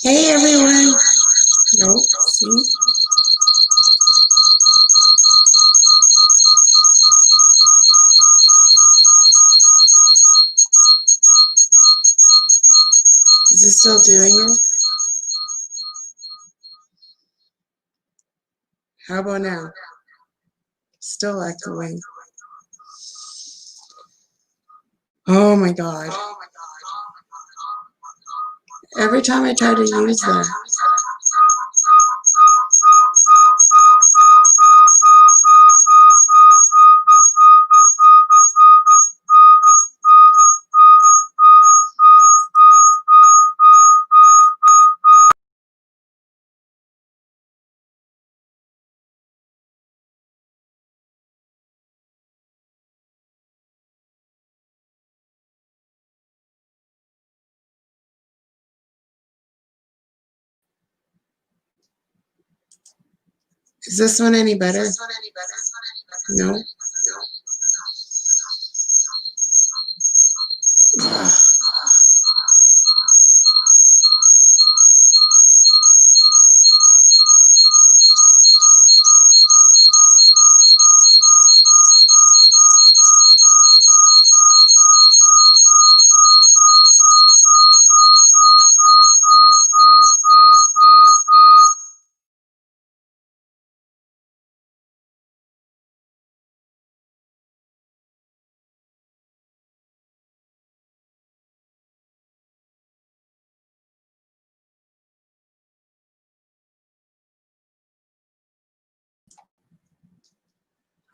Hey everyone. Nope. See? Is it still doing it? How about now? Still echoing. Oh my god. Every time I try to use that. Is this one any better? No. Ugh.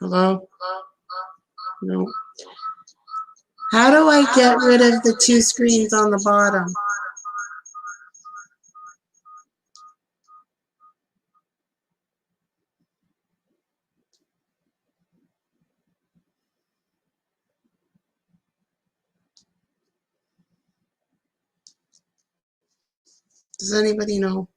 Hello? No. How do I get rid of the two screens on the bottom? Does anybody know?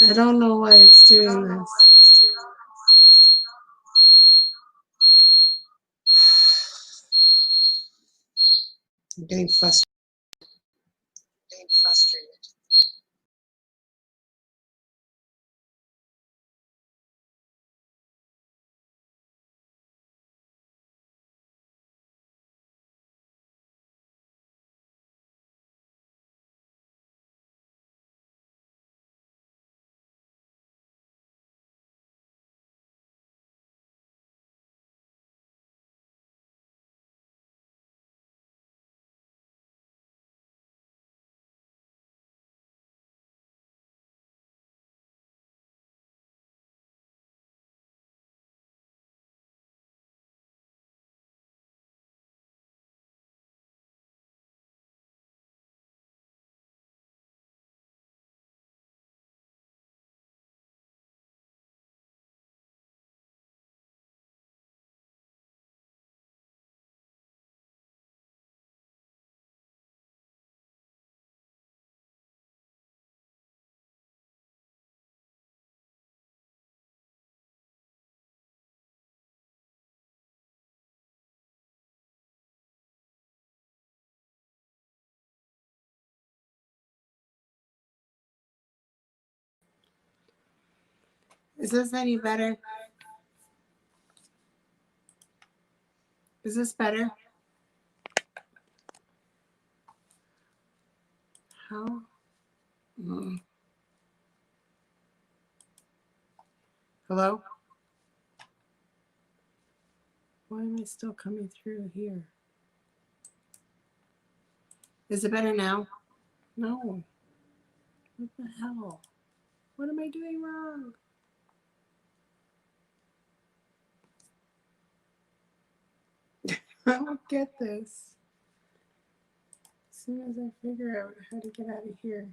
I don't know why it's doing this. I'm getting frustrated. Is this any better? Is this better? How? Hello? Why am I still coming through here? Is it better now? No. What the hell? What am I doing wrong? I don't get this. As soon as I figure out how to get out of here.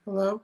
Hello?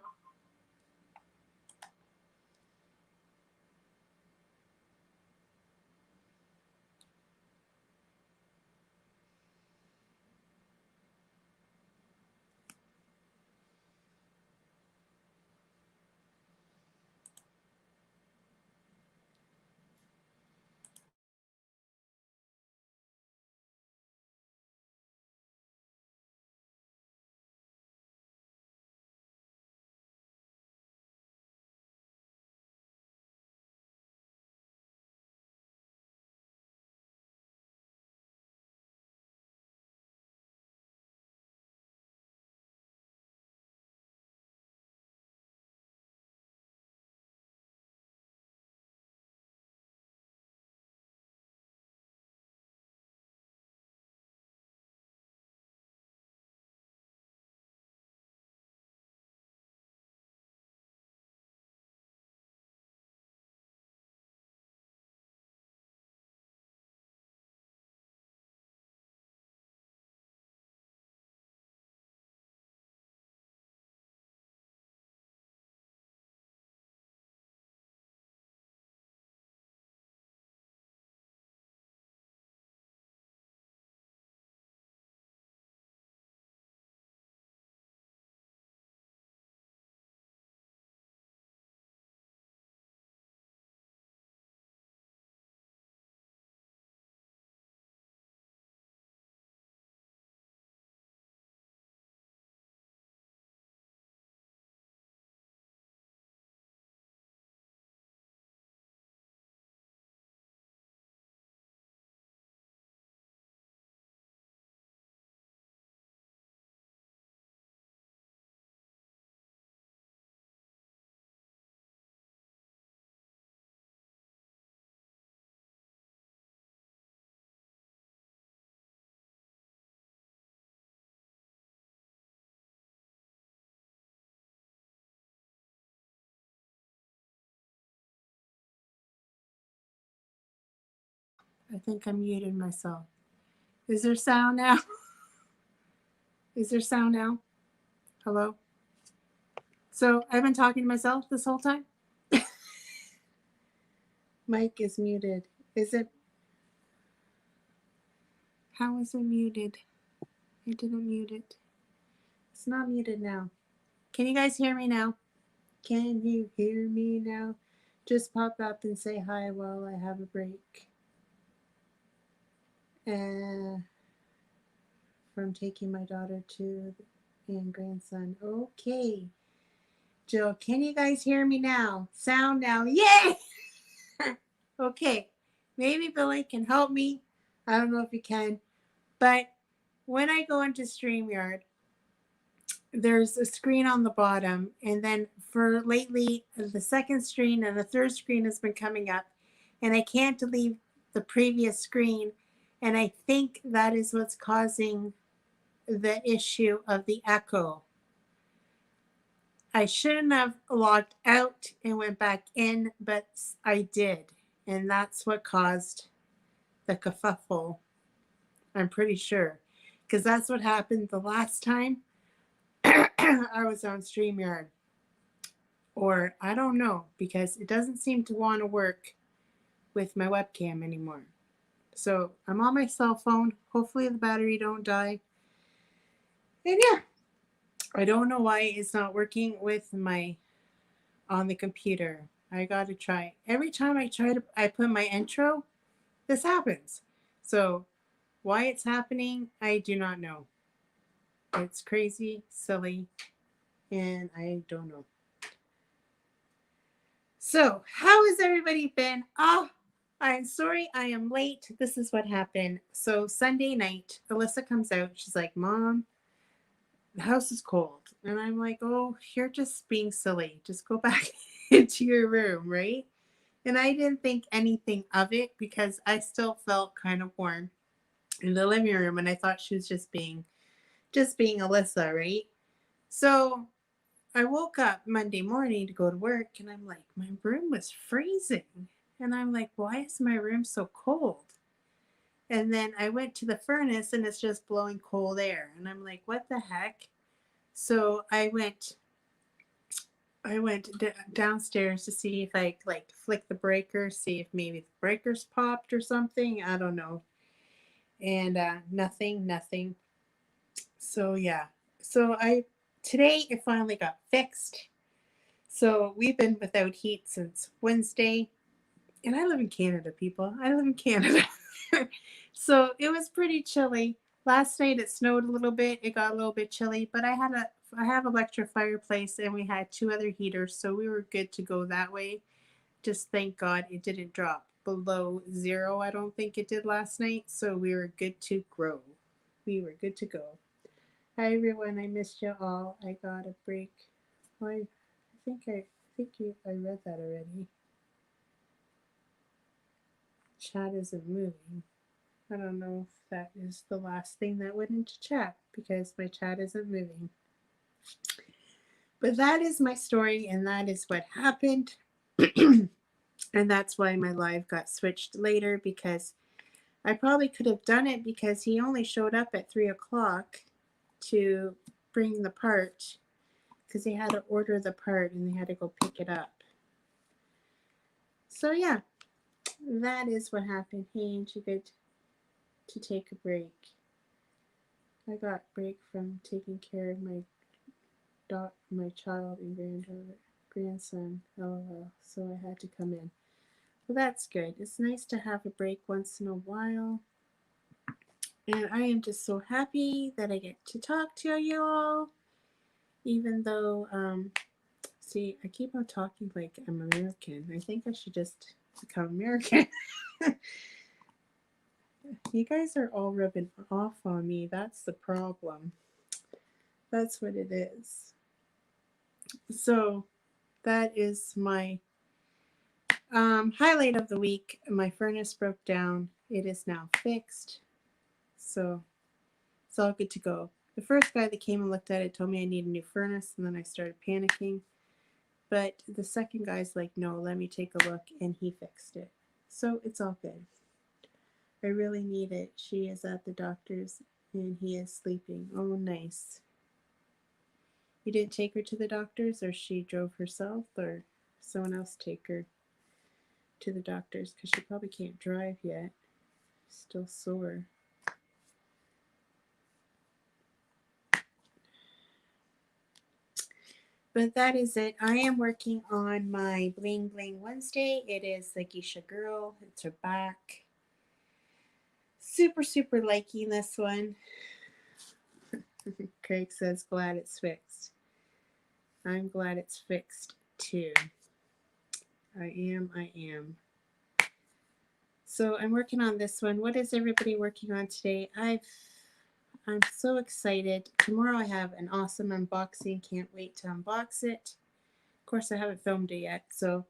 I think I muted myself. Is there sound now? Is there sound now? Hello? So I've been talking to myself this whole time? Mic is muted. Is it? How is it muted? I didn't mute it. It's not muted now. Can you guys hear me now? Can you hear me now? Just pop up and say hi while I have a break. From taking my daughter to and grandson. Okay. Jill, can you guys hear me now? Sound now. Yay! Okay. Maybe Billy can help me. I don't know if he can. But when I go into StreamYard, there's a screen on the bottom. And then for lately, the second screen and the third screen has been coming up. And I can't delete the previous screen. And I think that is what's causing the issue of the echo. I shouldn't have logged out and went back in, but I did. And that's what caused the kerfuffle, I'm pretty sure. Because that's what happened the last time I was on StreamYard. Or I don't know, because it doesn't seem to want to work with my webcam anymore. So I'm on my cell phone. Hopefully the battery don't die. And yeah, I don't know why it's not working with my on the computer. I gotta try. Every time I put my intro, this happens. So why it's happening, I do not know. It's crazy, silly, and I don't know. So how has everybody been? Oh, I'm sorry I am late. This is what happened. So Sunday night, Alyssa comes out. She's like, Mom, the house is cold. And I'm like, oh, you're just being silly. Just go back into your room, right? And I didn't think anything of it because I still felt kind of warm in the living room, and I thought she was just being Alyssa, right? So I woke up Monday morning to go to work, and I'm like, my room was freezing. And I'm like, why is my room so cold? And then I went to the furnace and it's just blowing cold air. And I'm like, what the heck? So I went downstairs to see if I like flick the breaker, see if maybe the breakers popped or something. I don't know. And nothing. So yeah. So I today it finally got fixed. So we've been without heat since Wednesday. And I live in Canada, people. I live in Canada. So it was pretty chilly. Last night it snowed a little bit. It got a little bit chilly, but I have an electric fireplace and we had two other heaters, so we were good to go that way. Just thank God it didn't drop below zero. I don't think it did last night, so we were good to grow. We were good to go. Hi everyone, I missed you all. I got a break. Oh, I read that already. Chat isn't moving. I don't know if that is the last thing that went into chat because my chat isn't moving. But that is my story and that is what happened. And that's why my live got switched later because I probably could have done it because he only showed up at 3 o'clock to bring the part because they had to order the part and they had to go pick it up. So yeah, that is what happened. Hey, ain't you good to take a break? I got break from taking care of my child and grandson. LOL. So I had to come in. Well, that's good. It's nice to have a break once in a while. And I am just so happy that I get to talk to you all. Even though, see, I keep on talking like I'm American. I think I should just become American. You guys are all rubbing off on me. That's the problem. That's what it is. So that is my highlight of the week. My furnace broke down. It is now fixed. So it's all good to go. The first guy that came and looked at it told me I need a new furnace, and then I started panicking. But the second guy's like, no, let me take a look, and he fixed it. So it's all good. I really need it. She is at the doctor's, and he is sleeping. Oh, nice. You didn't take her to the doctor's, or she drove herself, or someone else take her to the doctor's because she probably can't drive yet. Still sore. But that is it. I am working on my Bling Bling Wednesday. It is the Geisha Girl. It's her back. Super liking this one. Craig says, glad it's fixed. I'm glad it's fixed too. I am. So I'm working on this one. What is everybody working on today? I'm so excited. Tomorrow I have an awesome unboxing. Can't wait to unbox it. Of course, I haven't filmed it yet, so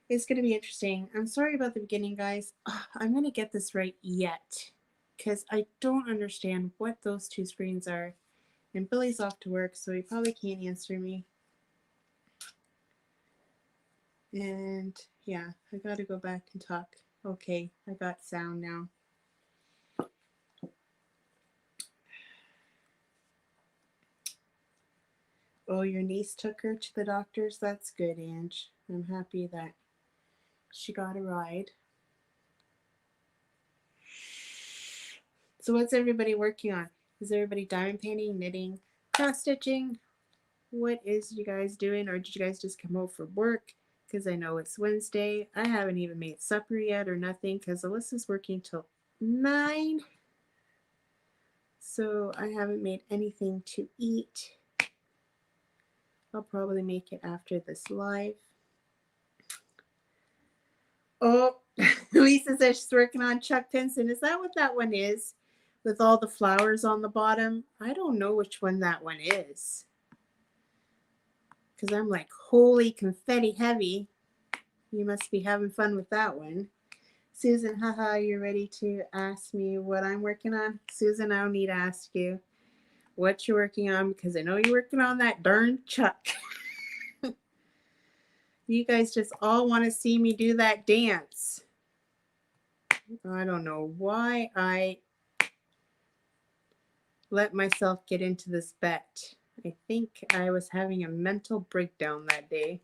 it's going to be interesting. I'm sorry about the beginning, guys. I'm going to get this right yet because I don't understand what those two screens are. And Billy's off to work, so he probably can't answer me. And yeah, I got to go back and talk. Okay, I got sound now. Oh, your niece took her to the doctor's? That's good, Ange. I'm happy that she got a ride. So what's everybody working on? Is everybody diamond painting, knitting, cross stitching? What is you guys doing? Or did you guys just come home from work? Because I know it's Wednesday. I haven't even made supper yet or nothing because Alyssa's working till 9. So I haven't made anything to eat. I'll probably make it after this live. Oh, Lisa says she's working on Chuck Pinson. Is that what that one is? With all the flowers on the bottom? I don't know which one that one is. Because I'm like, holy confetti heavy. You must be having fun with that one. Susan, haha, you're ready to ask me what I'm working on? Susan, I don't need to ask you what you're working on because I know you're working on that darn Chuck. You guys just all want to see me do that dance. I don't know why I let myself get into this bet. I think I was having a mental breakdown that day.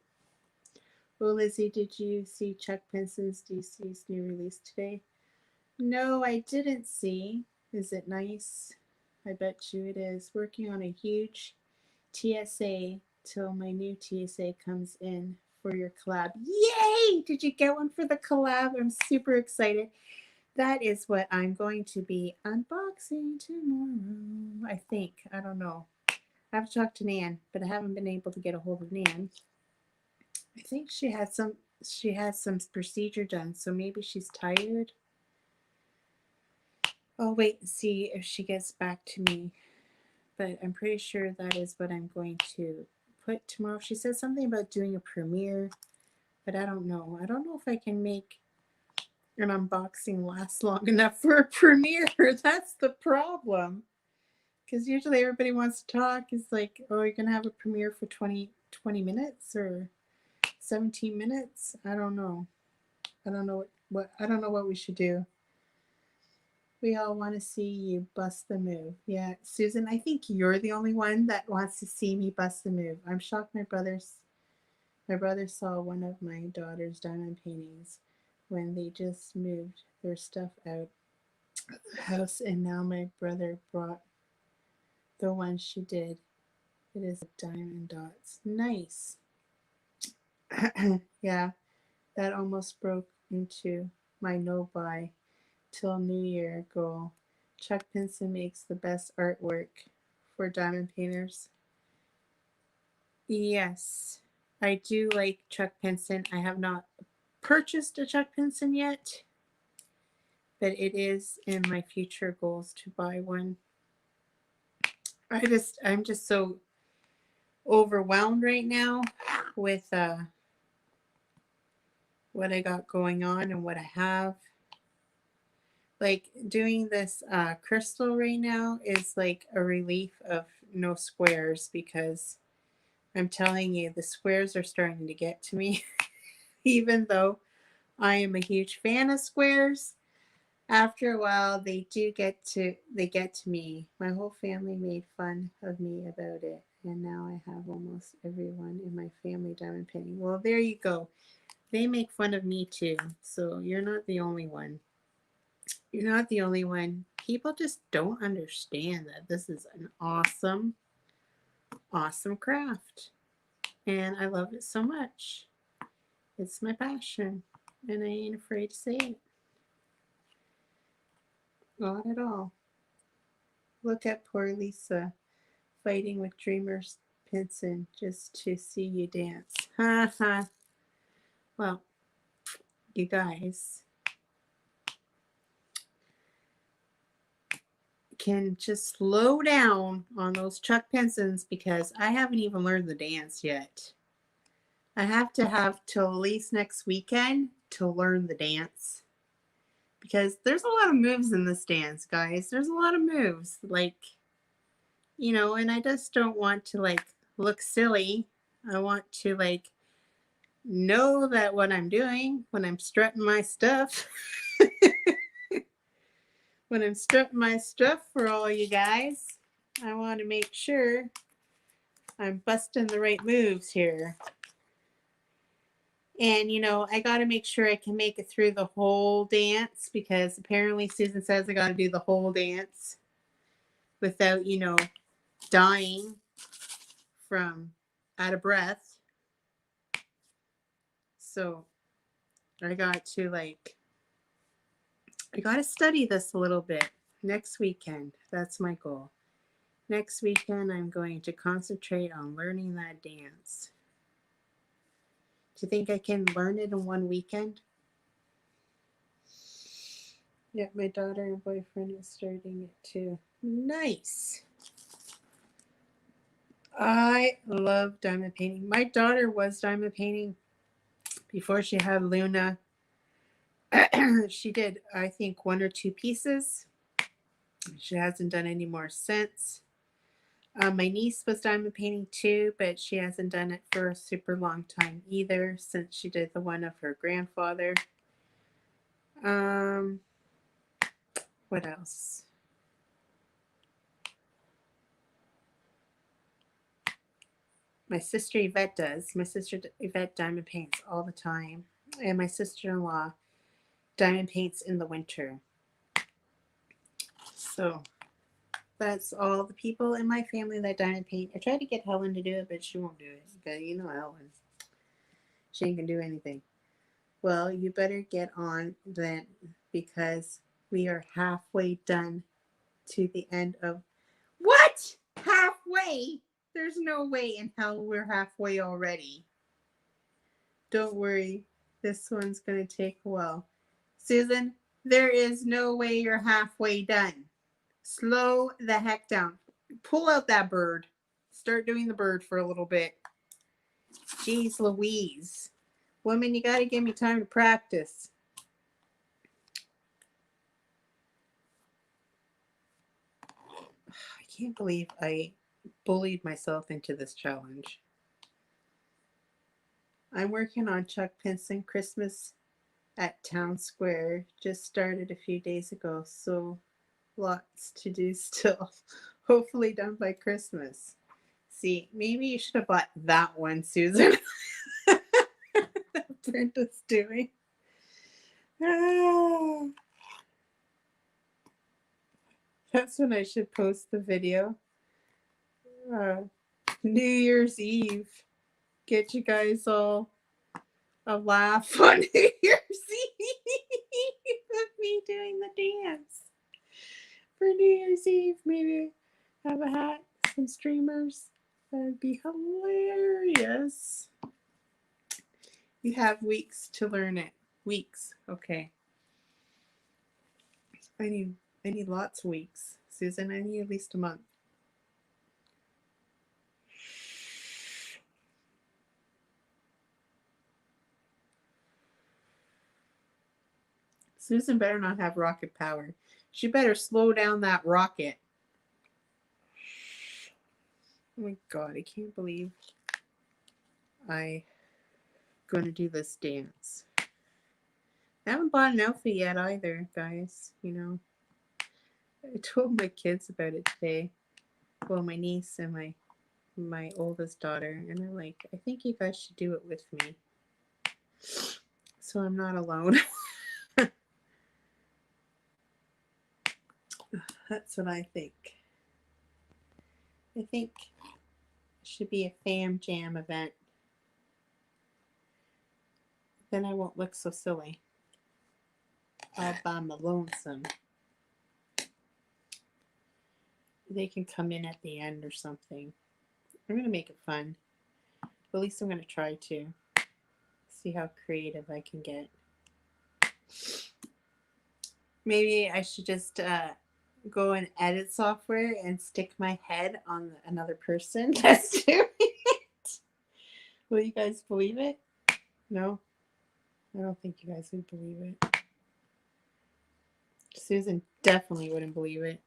Well, Lizzie, did you see Chuck Pinson's DC's new release today? No, I didn't see. Is it nice? I bet you it is. Working on a huge TSA till my new TSA comes in for your collab. Yay! Did you get one for the collab? I'm super excited. That is what I'm going to be unboxing tomorrow. I think. I don't know. I have to talk to Nan, but I haven't been able to get a hold of Nan. I think she had some procedure done, so maybe she's tired. I'll wait and see if she gets back to me. But I'm pretty sure that is what I'm going to put tomorrow. She said something about doing a premiere, but I don't know. I don't know if I can make an unboxing last long enough for a premiere. That's the problem. Because usually everybody wants to talk. It's like, oh, you're going to have a premiere for 20 minutes or 17 minutes. I don't know. I don't know what we should do. We all want to see you bust the move. Yeah, Susan, I think you're the only one that wants to see me bust the move. I'm shocked my brother saw one of my daughter's diamond paintings when they just moved their stuff out of the house, and now my brother brought the one she did. It is diamond dots. Nice. Yeah, that almost broke into my no buy till New Year goal. Chuck Pinson makes the best artwork for diamond painters. Yes, I do like Chuck Pinson. I have not purchased a Chuck Pinson yet, but it is in my future goals to buy one. I'm just so overwhelmed right now with what I got going on and what I have. Like doing this crystal right now is like a relief of no squares, because I'm telling you, the squares are starting to get to me. Even though I am a huge fan of squares, after a while they get to me. My whole family made fun of me about it, and now I have almost everyone in my family diamond painting. Well, there you go. They make fun of me too, so you're not the only one. You're not the only one. People just don't understand that this is an awesome, awesome craft, and I love it so much. It's my passion, and I ain't afraid to say it. Not at all. Look at poor Lisa fighting with Dreamer's Pinson just to see you dance. Ha ha. Well, you guys can just slow down on those Chuck Pinsons, because I haven't even learned the dance yet. I have to have till at least next weekend to learn the dance, because there's a lot of moves in this dance, guys. There's a lot of moves, like, and I just don't want to like look silly. I want to like know that what I'm doing when I'm strutting my stuff. When I'm strutting my stuff for all you guys, I want to make sure I'm busting the right moves here. And, I got to make sure I can make it through the whole dance, because apparently Susan says I got to do the whole dance without, dying from out of breath. So I got to study this a little bit next weekend. That's my goal. Next weekend, I'm going to concentrate on learning that dance. Do you think I can learn it in one weekend? Yeah, my daughter and boyfriend is starting it too. Nice. I love diamond painting. My daughter was diamond painting before she had Luna. She did, I think, one or two pieces. She hasn't done any more since. My niece was diamond painting too, but she hasn't done it for a super long time either since she did the one of her grandfather. Um, what else? My sister Yvette does. My sister Yvette diamond paints all the time. And my sister in law diamond paints in the winter. So that's all the people in my family that diamond paint. I tried to get Helen to do it, but she won't do it. Because you know Helen. She ain't gonna do anything. Well, you better get on then because we are halfway done to the end of what? Halfway? There's no way in hell we're halfway already. Don't worry. This one's going to take a while. Susan, there is no way you're halfway done. Slow the heck down. Pull out that bird. Start doing the bird for a little bit. Jeez Louise. Woman, you got to give me time to practice. I can't believe I bullied myself into this challenge. I'm working on Chuck Pinson Christmas at Town Square. Just started a few days ago, so lots to do still. Hopefully done by Christmas. See, maybe you should have bought that one, Susan. That Brenda's doing. Ah, that's when I should post the video. Uh, New Year's Eve. Get you guys all a laugh on New Year's Eve of me doing the dance. For New Year's Eve, maybe have a hat, some streamers. That'd be hilarious. You have weeks to learn it. Weeks. Okay. I need lots of weeks. Susan, I need at least a month. Susan better not have rocket power. She better slow down that rocket. Oh my god, I can't believe I'm going to do this dance. I haven't bought an outfit yet either, guys. You know, I told my kids about it today. Well, my niece and my oldest daughter, and I'm like, I think you guys should do it with me, so I'm not alone. That's what I think. I think it should be a fam jam event. Then I won't look so silly all by my lonesome. They can come in at the end or something. I'm going to make it fun. But at least I'm going to try to see how creative I can get. Maybe I should just go in edit software and stick my head on another person that's doing it. Will you guys believe it? No? I don't think you guys would believe it. Susan definitely wouldn't believe it.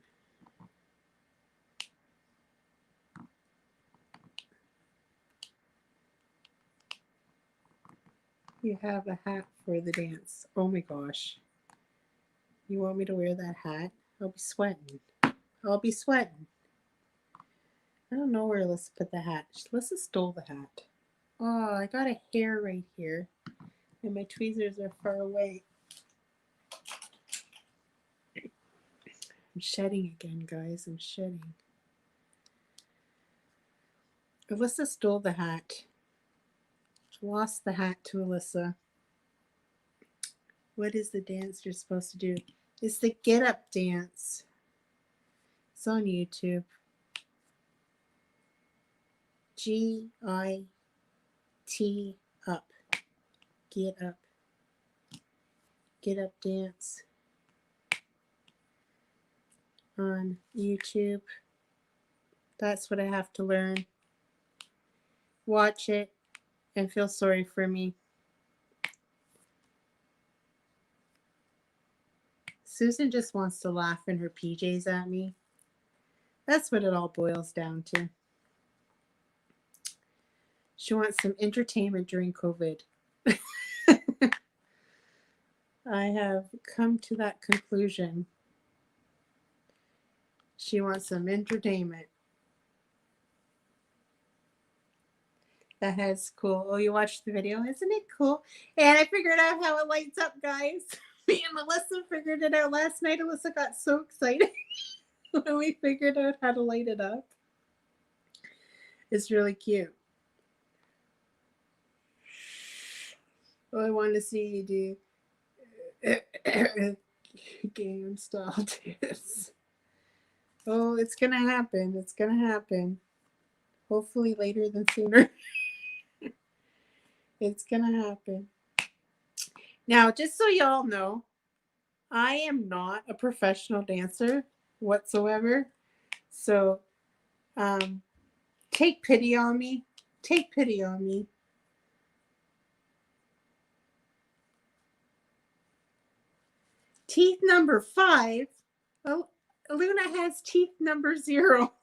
You have a hat for the dance. Oh my gosh. You want me to wear that hat? I'll be sweating. I'll be sweating. I don't know where Alyssa put the hat. Alyssa stole the hat. Oh, I got a hair right here. And my tweezers are far away. I'm shedding again, guys. I'm shedding. Alyssa stole the hat. Lost the hat to Alyssa. What is the dance you're supposed to do? It's the get up dance. It's on YouTube. G-I-T up. Get up. Get up dance. on YouTube. That's what I have to learn. Watch it and feel sorry for me. Susan just wants to laugh in her PJs at me. That's what it all boils down to. She wants some entertainment during COVID. I have come to that conclusion. She wants some entertainment. That's cool. Oh, you watched the video? Isn't it cool? And I figured out how it lights up, guys. Me and Melissa figured it out last night. Alyssa got so excited when we figured out how to light it up. It's really cute. Oh, I want to see you do game style tips. Oh, it's going to happen. It's going to happen. Hopefully later than sooner. It's going to happen. Now, just so y'all know, I am not a professional dancer whatsoever. So, take pity on me. Take pity on me. Teeth number 5. Oh, Luna has teeth number 0.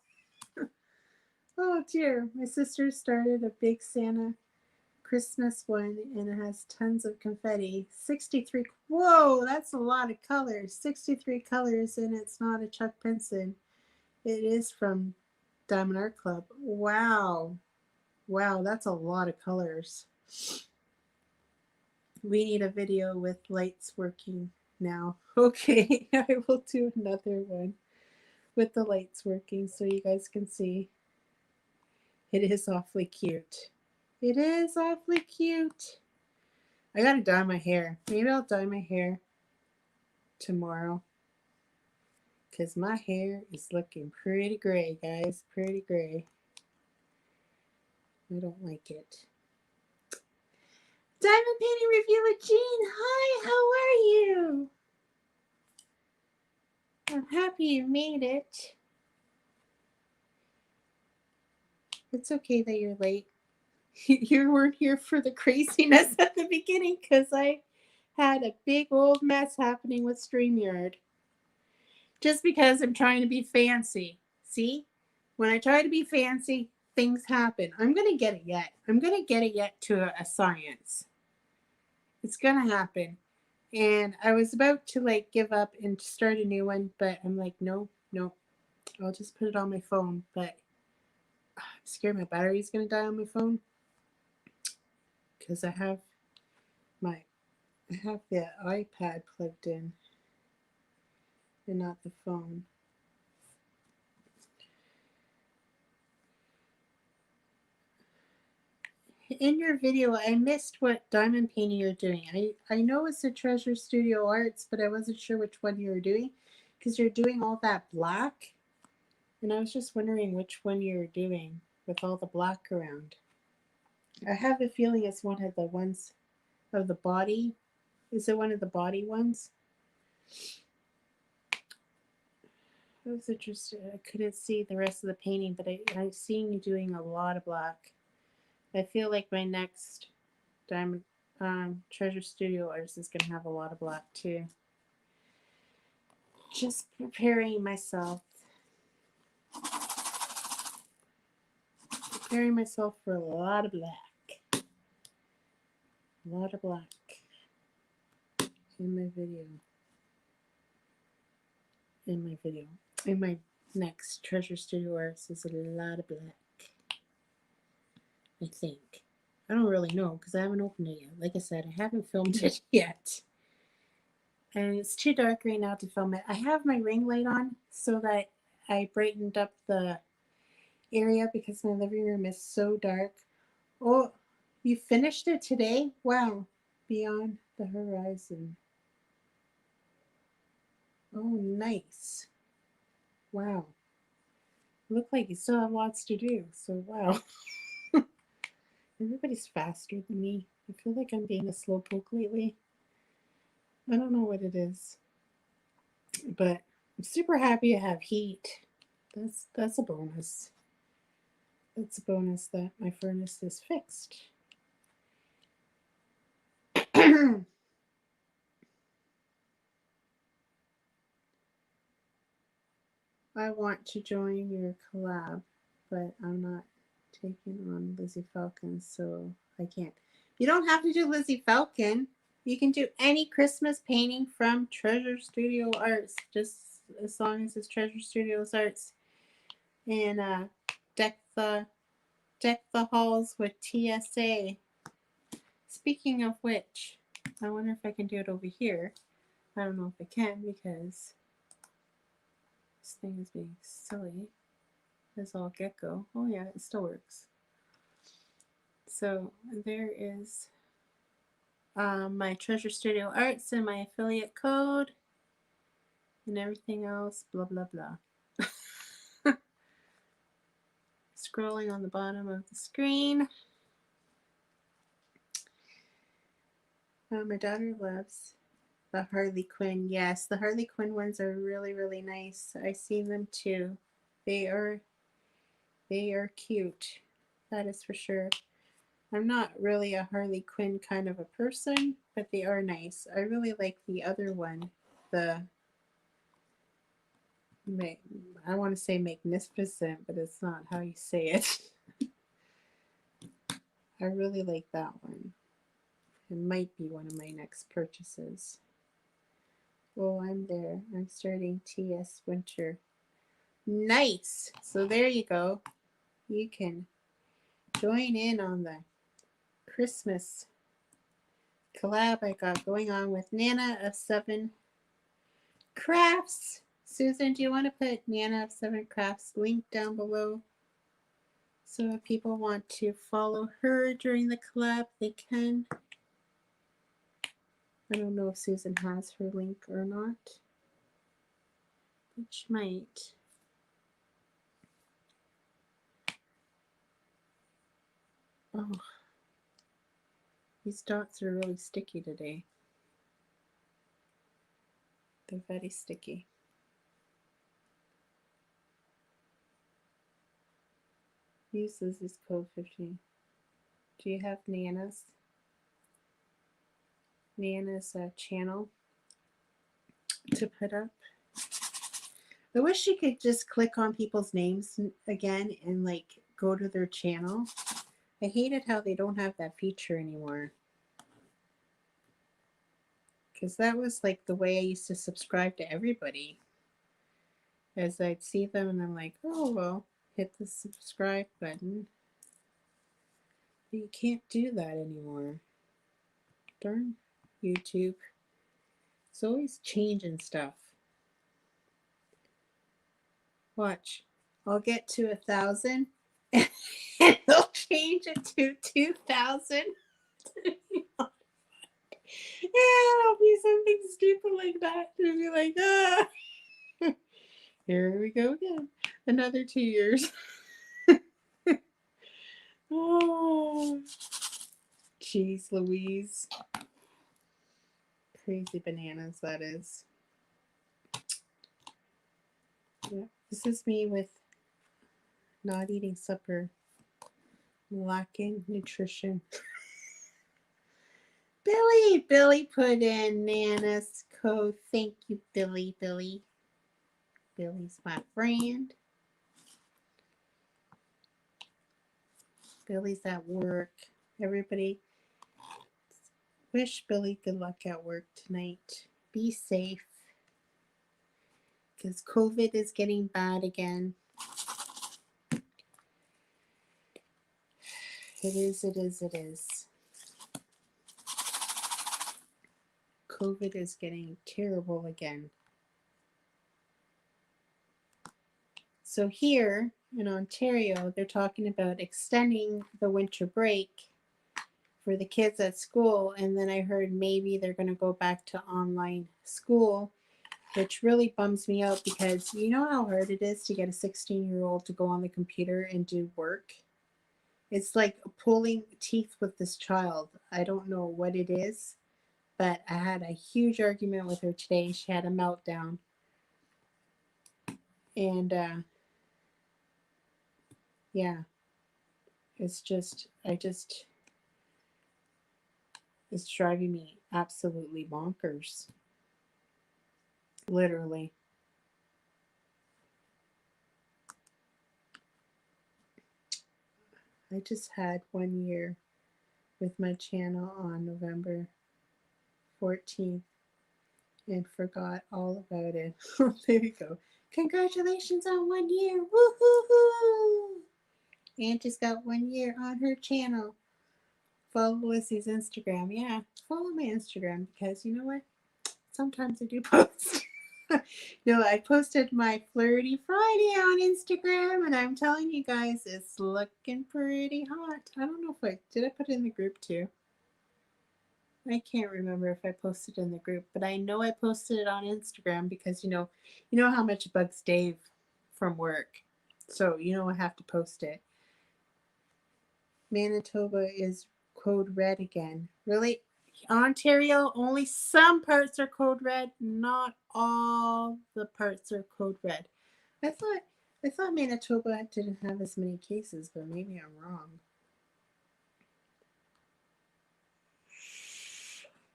Oh dear. My sister started a big Santa Christmas one and it has tons of confetti. 63. Whoa, that's a lot of colors. 63 colors and it's not a Chuck Benson. It is from Diamond Art Club. Wow. Wow, that's a lot of colors. We need a video with lights working now. Okay, I will do another one with the lights working so you guys can see. It is awfully cute. It is awfully cute. I gotta dye my hair. Maybe I'll dye my hair tomorrow. Because my hair is looking pretty gray, guys. Pretty gray. I don't like it. Diamond painting review with Jean. Hi, how are you? I'm happy you made it. It's okay that you're late. You weren't here for the craziness at the beginning because I had a big old mess happening with StreamYard. Just because I'm trying to be fancy. See? When I try to be fancy, things happen. I'm going to get it yet. I'm going to get it yet to a science. It's going to happen. And I was about to give up and start a new one, but I'm like, no. I'll just put it on my phone. But I'm scared my battery's going to die on my phone. Because I have the iPad plugged in and not the phone. In your video, I missed what diamond painting you're doing. I know it's a Treasure Studio Arts, but I wasn't sure which one you were doing because you're doing all that black. And I was just wondering which one you were doing with all the black around. I have a feeling it's one of the ones of the body. Is it one of the body ones? I was interested. I couldn't see the rest of the painting, but I've seen you doing a lot of black. I feel like my next Diamond Treasure Studio Arts is going to have a lot of black too. Just preparing myself. Preparing myself for a lot of black. A lot of black in my video. In my next Treasure Studio Arts is a lot of black. I think. I don't really know because I haven't opened it yet. Like I said, I haven't filmed it yet. And it's too dark right now to film it. I have my ring light on so that I brightened up the area because my living room is so dark. Oh, you finished it today? Wow. Beyond the Horizon. Oh, nice. Wow. Look like you still have lots to do. So, wow. Everybody's faster than me. I feel like I'm being a slowpoke lately. I don't know what it is. But I'm super happy to have heat. That's a bonus. That's a bonus that my furnace is fixed. I want to join your collab, but I'm not taking on Lizzie Falcon, so I can't. You don't have to do Lizzie Falcon. You can do any Christmas painting from Treasure Studio Arts, just as long as it's Treasure Studios Arts. And deck the deck the halls with TSA. Speaking of which, I wonder if I can do it over here. I don't know if I can because this thing is being silly. It's all gecko. Oh yeah, it still works. So there is my Treasure Studio Arts and my affiliate code and everything else, blah blah blah. Scrolling on the bottom of the screen. My daughter loves the Harley Quinn. Yes, the Harley Quinn ones are really, really nice. I see them too. They are cute. That is for sure. I'm not really a Harley Quinn kind of a person, but they are nice. I really like the other one. I want to say magnificent, but it's not how you say it. I really like that one. It might be one of my next purchases. Oh, I'm there. I'm starting TS Winter. Nice. So there you go. You can join in on the Christmas collab I got going on with Nana of 7 Crafts. Susan, do you want to put Nana of 7 Crafts link down below? So if people want to follow her during the collab, they can. I don't know if Susan has her link or not. But she might. Oh, these dots are really sticky today. They're very sticky. Use this code 15. Do you have Nana's channel to put up? I wish you could just click on people's names again and like go to their channel. I hated how they don't have that feature anymore. Because that was like the way I used to subscribe to everybody. As I'd see them and I'm like, oh well, hit the subscribe button. But you can't do that anymore. Darn YouTube. It's always changing stuff. Watch. I'll get to 1,000 and they'll change it to 2,000. Yeah, it'll be something stupid like that. It'll be like, ah, here we go again. Another 2 years. Oh, jeez Louise. Crazy bananas, that is. Yeah, this is me with not eating supper, lacking nutrition. Billy put in Nana's code. Thank you, Billy. Billy's my friend. Billy's at work. Everybody, wish Billy good luck at work tonight. Be safe. Because COVID is getting bad again. It is. COVID is getting terrible again. So here in Ontario, they're talking about extending the winter break for the kids at school. And then I heard maybe they're going to go back to online school, which really bums me out because you know how hard it is to get a 16-year-old to go on the computer and do work? It's like pulling teeth with this child. I don't know what it is, but I had a huge argument with her today. She had a meltdown. And yeah, it's just, it's driving me absolutely bonkers. Literally. I just had 1 year with my channel on November 14th and forgot all about it. There we go. Congratulations on 1 year. Woohoo! Aunt just got 1 year on her channel. Follow Lizzie's Instagram. Yeah, follow my Instagram because you know what? Sometimes I do post. No, I posted my Flirty Friday on Instagram, and I'm telling you guys, it's looking pretty hot. I don't know if I put it in the group too. I can't remember if I posted in the group, but I know I posted it on Instagram because you know how much it bugs Dave from work, so I have to post it. Manitoba is code red again. Really? Ontario, only some parts are code red, not all the parts are code red. I thought I thought Manitoba didn't have as many cases, but maybe I'm wrong.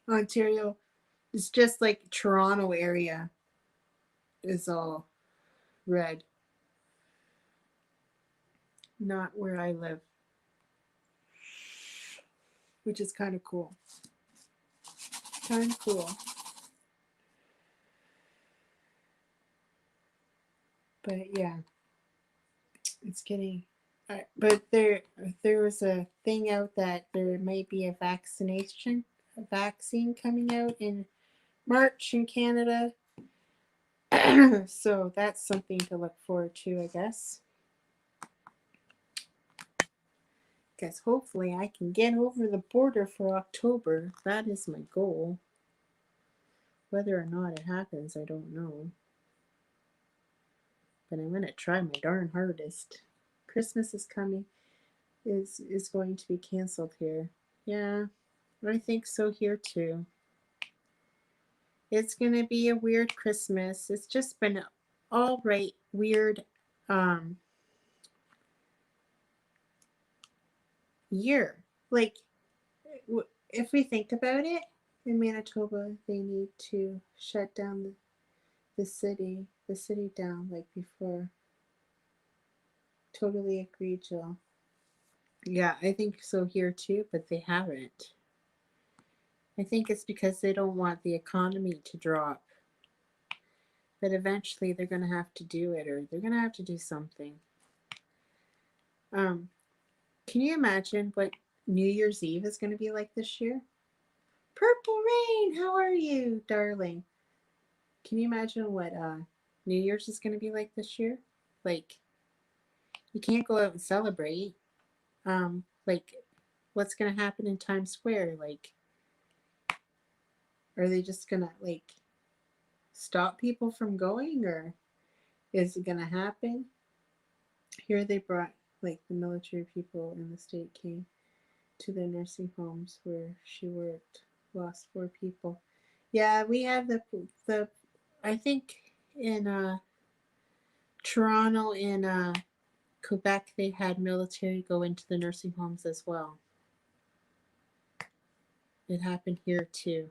Ontario is just like Toronto area is all red. Not where I live, which is kind of cool. Kind of cool. But yeah, it's getting. But there was a thing out that there might be a vaccine coming out in March in Canada. So that's something to look forward to, I guess. Because hopefully I can get over the border for October. That is my goal. Whether or not it happens, I don't know. But I'm going to try my darn hardest. Christmas is coming. Is going to be canceled here. Yeah, I think so here too. It's going to be a weird Christmas. It's just been all right, weird year. Like, if we think about it, in Manitoba, they need to shut down the city down like before. Totally agreed, Jill. Yeah, I think so here too, but they haven't. I think it's because they don't want the economy to drop. But eventually they're going to have to do it, or they're going to have to do something. Um, can you imagine what New Year's Eve is going to be like this year? Purple Rain, how are you, darling? Can you imagine what New Year's is going to be like this year? Like, you can't go out and celebrate. Like, what's going to happen in Times Square? Like, are they just going to, like, stop people from going, or is it going to happen? Here they brought, like, the military people in the state came to the nursing homes where she worked, lost 4 people. Yeah, we have the I think in Toronto and Quebec they had military go into the nursing homes as well. It happened here too.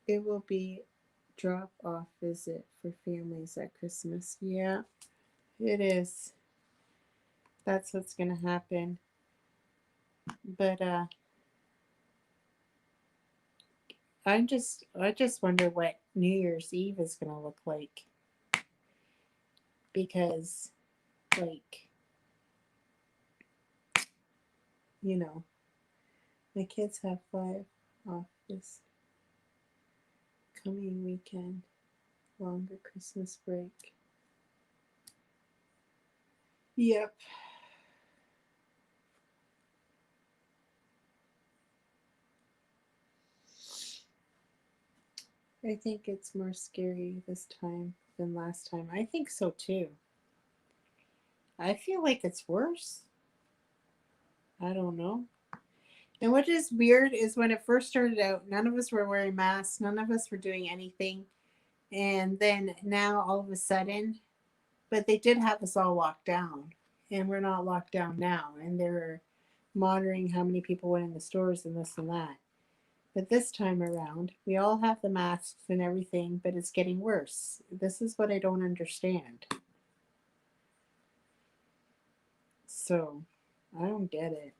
It will be drop off visit for families at Christmas. Yeah, it is. That's what's gonna happen. But I just wonder what New Year's Eve is gonna look like, because, like, my kids have 5 off this coming weekend, longer Christmas break. Yep. I think it's more scary this time than last time. I think so too. I feel like it's worse. I don't know. And what is weird is when it first started out, none of us were wearing masks, none of us were doing anything. And then now all of a sudden, but they did have us all locked down, and we're not locked down now. And they're monitoring how many people went in the stores and this and that. But this time around, we all have the masks and everything, but it's getting worse. This is what I don't understand. So, I don't get it.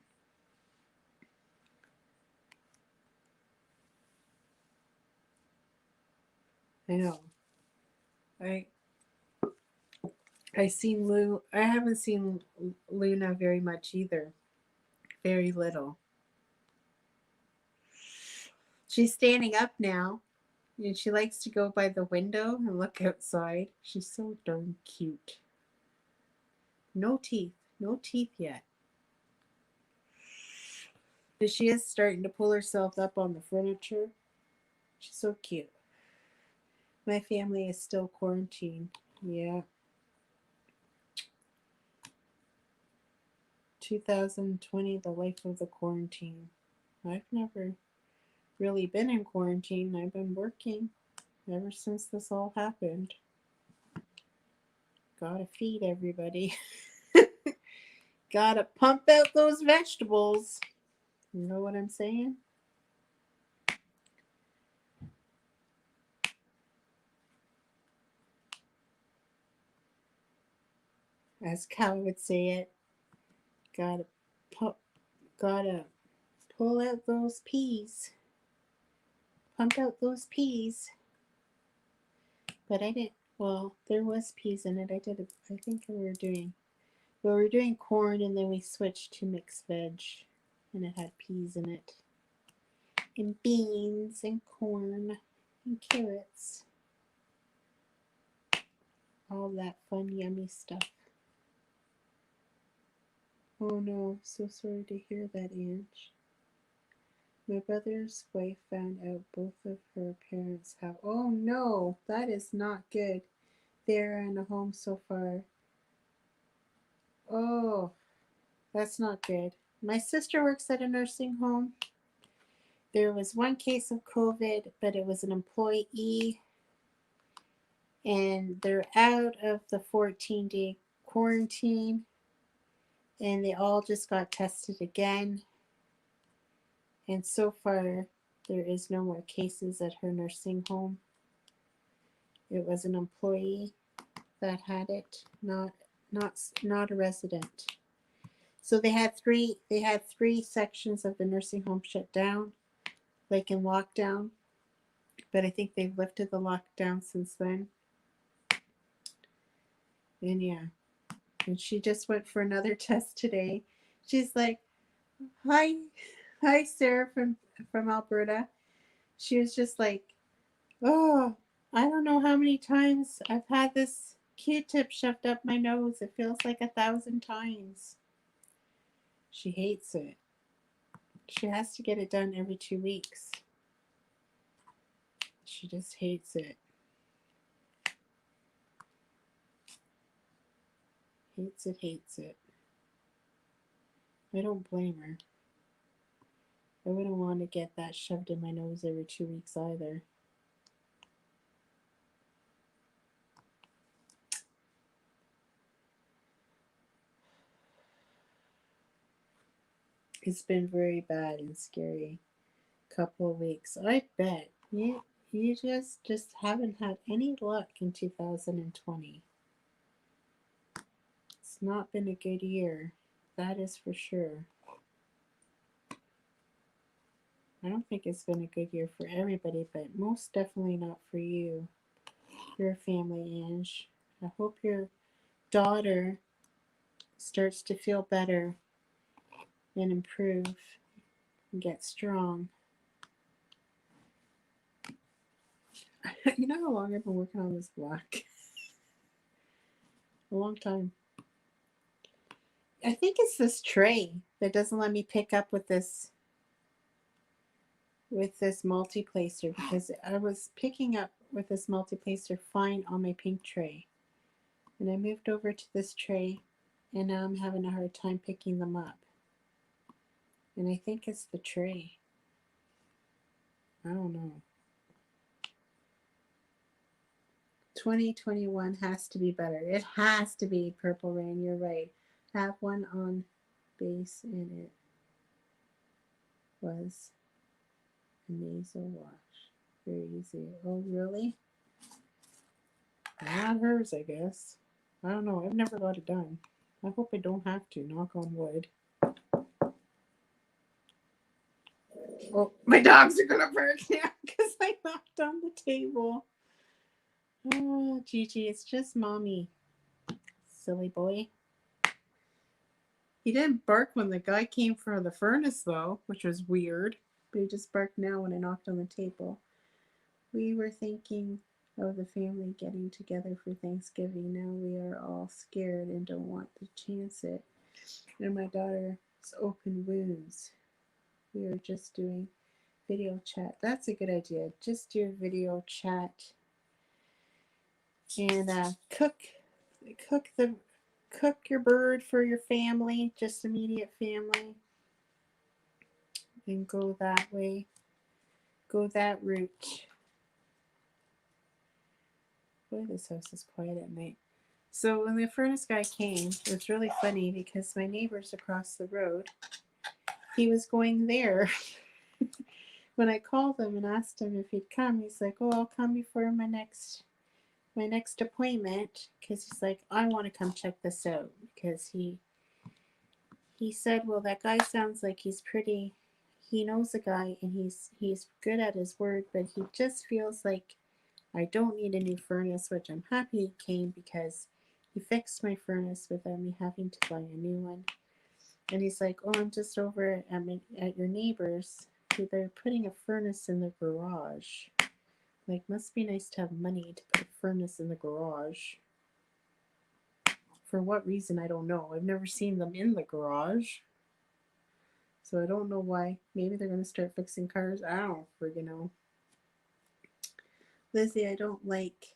I know. I I seen Lou. I haven't seen Luna very much either. Very little. She's standing up now, and she likes to go by the window and look outside. She's so darn cute. No teeth. No teeth yet. But she is starting to pull herself up on the furniture. She's so cute. My family is still quarantined. Yeah. 2020, the life of the quarantine. I've never really been in quarantine. I've been working ever since this all happened. Gotta feed everybody. Gotta pump out those vegetables. You know what I'm saying? As Cal would say it, gotta pu- gotta pull out those peas. Pump out those peas. But I didn't. Well, there was peas in it. I did. I think we were doing corn, and then we switched to mixed veg, and it had peas in it, and beans, and corn, and carrots. All that fun, yummy stuff. Oh no, so sorry to hear that, Ange. My brother's wife found out both of her parents have. Oh no, that is not good. They're in a home so far. Oh, that's not good. My sister works at a nursing home. There was one case of COVID, but it was an employee, and they're out of the 14-day quarantine, and they all just got tested again. And so far, there is no more cases at her nursing home. It was an employee that had it, not a resident. So they had three sections of the nursing home shut down, like in lockdown. But I think they've lifted the lockdown since then. And yeah, and she just went for another test today. She's like, "Hi, hi, Sarah from Alberta." She was just like, "Oh, I don't know how many times I've had this Q-tip shoved up my nose. It feels like 1,000 times." She hates it. She has to get it done every 2 weeks. She just hates it. Hates it, hates it. I don't blame her. I wouldn't want to get that shoved in my nose every 2 weeks either. It's been very bad and scary couple of weeks. I bet you just haven't had any luck in 2020. It's not been a good year. That is for sure. I don't think it's been a good year for everybody, but most definitely not for you, your family, Ange. I hope your daughter starts to feel better and improve and get strong. You know how long I've been working on this block? A long time. I think it's this tray that doesn't let me pick up with this multi-placer, because I was picking up with this multi-placer fine on my pink tray. And I moved over to this tray, and now I'm having a hard time picking them up. And I think it's the tray. I don't know. 2021 has to be better. It has to be Purple Rain. You're right. Have one on base and it was a nasal wash. Very easy. Oh, really? Not hers, I guess. I don't know. I've never got it done. I hope I don't have to. Knock on wood. Oh, my dogs are gonna bark now because I knocked on the table. Oh, Gigi, it's just mommy. Silly boy. He didn't bark when the guy came for the furnace, though, which was weird. But he just barked now when I knocked on the table. We were thinking of the family getting together for Thanksgiving. Now we are all scared and don't want to chance it. And my daughter's open wounds. We are just doing video chat. That's a good idea. Just do a video chat and cook your bird for your family, just immediate family, and go that way. Go that route. Boy, this house is quiet at night. So when the furnace guy came, it was really funny because my neighbors across the road, he was going there. When I called him and asked him if he'd come, he's like, "Oh, I'll come before my next appointment," because he's like, "I want to come check this out," because he said, "Well, that guy sounds like he's pretty. He knows the guy and he's good at his word, but he just feels like I don't need a new furnace," which I'm happy he came because he fixed my furnace without me having to buy a new one. And he's like, "Oh, I'm just over at your neighbor's. They're putting a furnace in the garage. Like, must be nice to have money to put a furnace in the garage. For what reason, I don't know. I've never seen them in the garage. So I don't know why. Maybe they're going to start fixing cars. I don't friggin' know. Lizzie, I don't like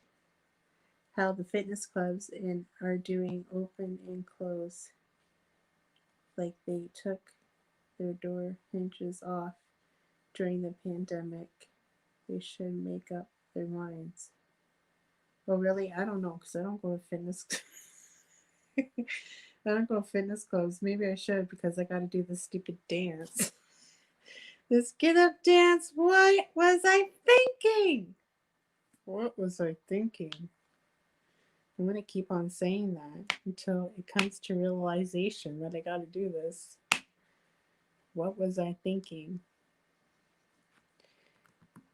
how the fitness clubs are doing open and close. Like they took their door hinges off during the pandemic. They should make up their minds. Well, really, I don't know because I don't go to fitness. I don't go to fitness clubs. Maybe I should because I got to do this stupid dance. This get up dance. What was I thinking? What was I thinking? I'm going to keep on saying that until it comes to realization that I got to do this. What was I thinking?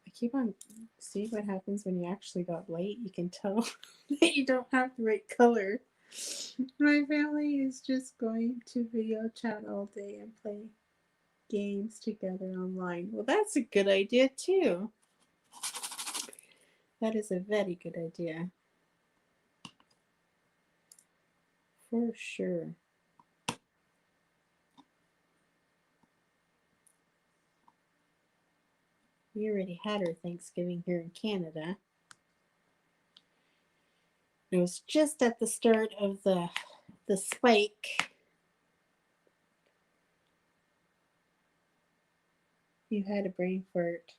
I keep on, see what happens when you actually got light? You can tell that you don't have the right color. My family is just going to video chat all day and play games together online. Well, that's a good idea too. That is a very good idea. For sure. We already had our Thanksgiving here in Canada. It was just at the start of the spike. You had a brain fart.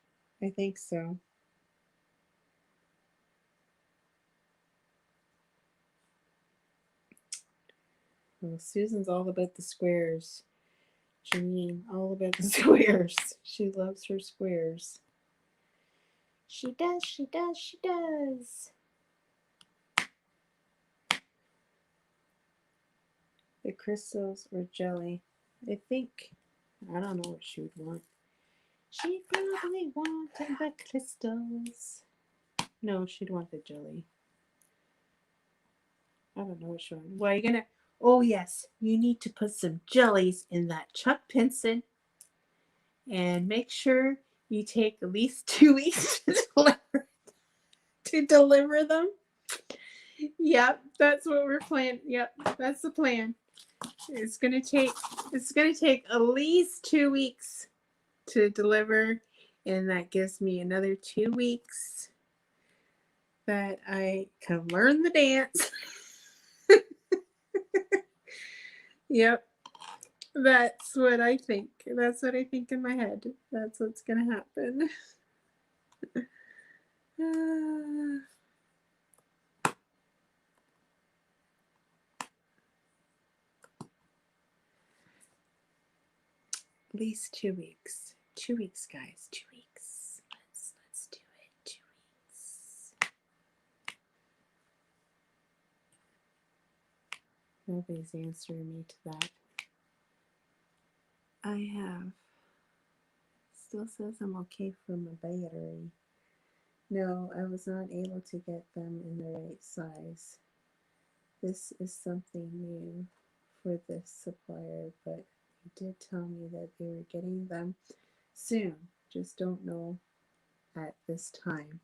I think so. Well, Susan's all about the squares. Janine, all about the squares. She loves her squares. She does, she does, she does. The crystals or jelly? I don't know what she would want. She'd probably want the crystals. No, she'd want the jelly. I don't know what she wants. Well, you're gonna. Oh yes, you need to put some jellies in that Chuck Pinson, and make sure you take at least 2 weeks to deliver them. Yep, that's what we're planning. Yep, that's the plan. It's gonna take at least 2 weeks to deliver, and that gives me another 2 weeks that I can learn the dance. Yep, that's what I think. That's what I think in my head. That's what's gonna happen. At least 2 weeks. 2 weeks, guys. 2 weeks. Let's do it. 2 weeks. Nobody's answering me to that. I have. Still says I'm okay for my battery. No, I was not able to get them in the right size. This is something new for this supplier, but they did tell me that they were getting them soon. Just don't know at this time.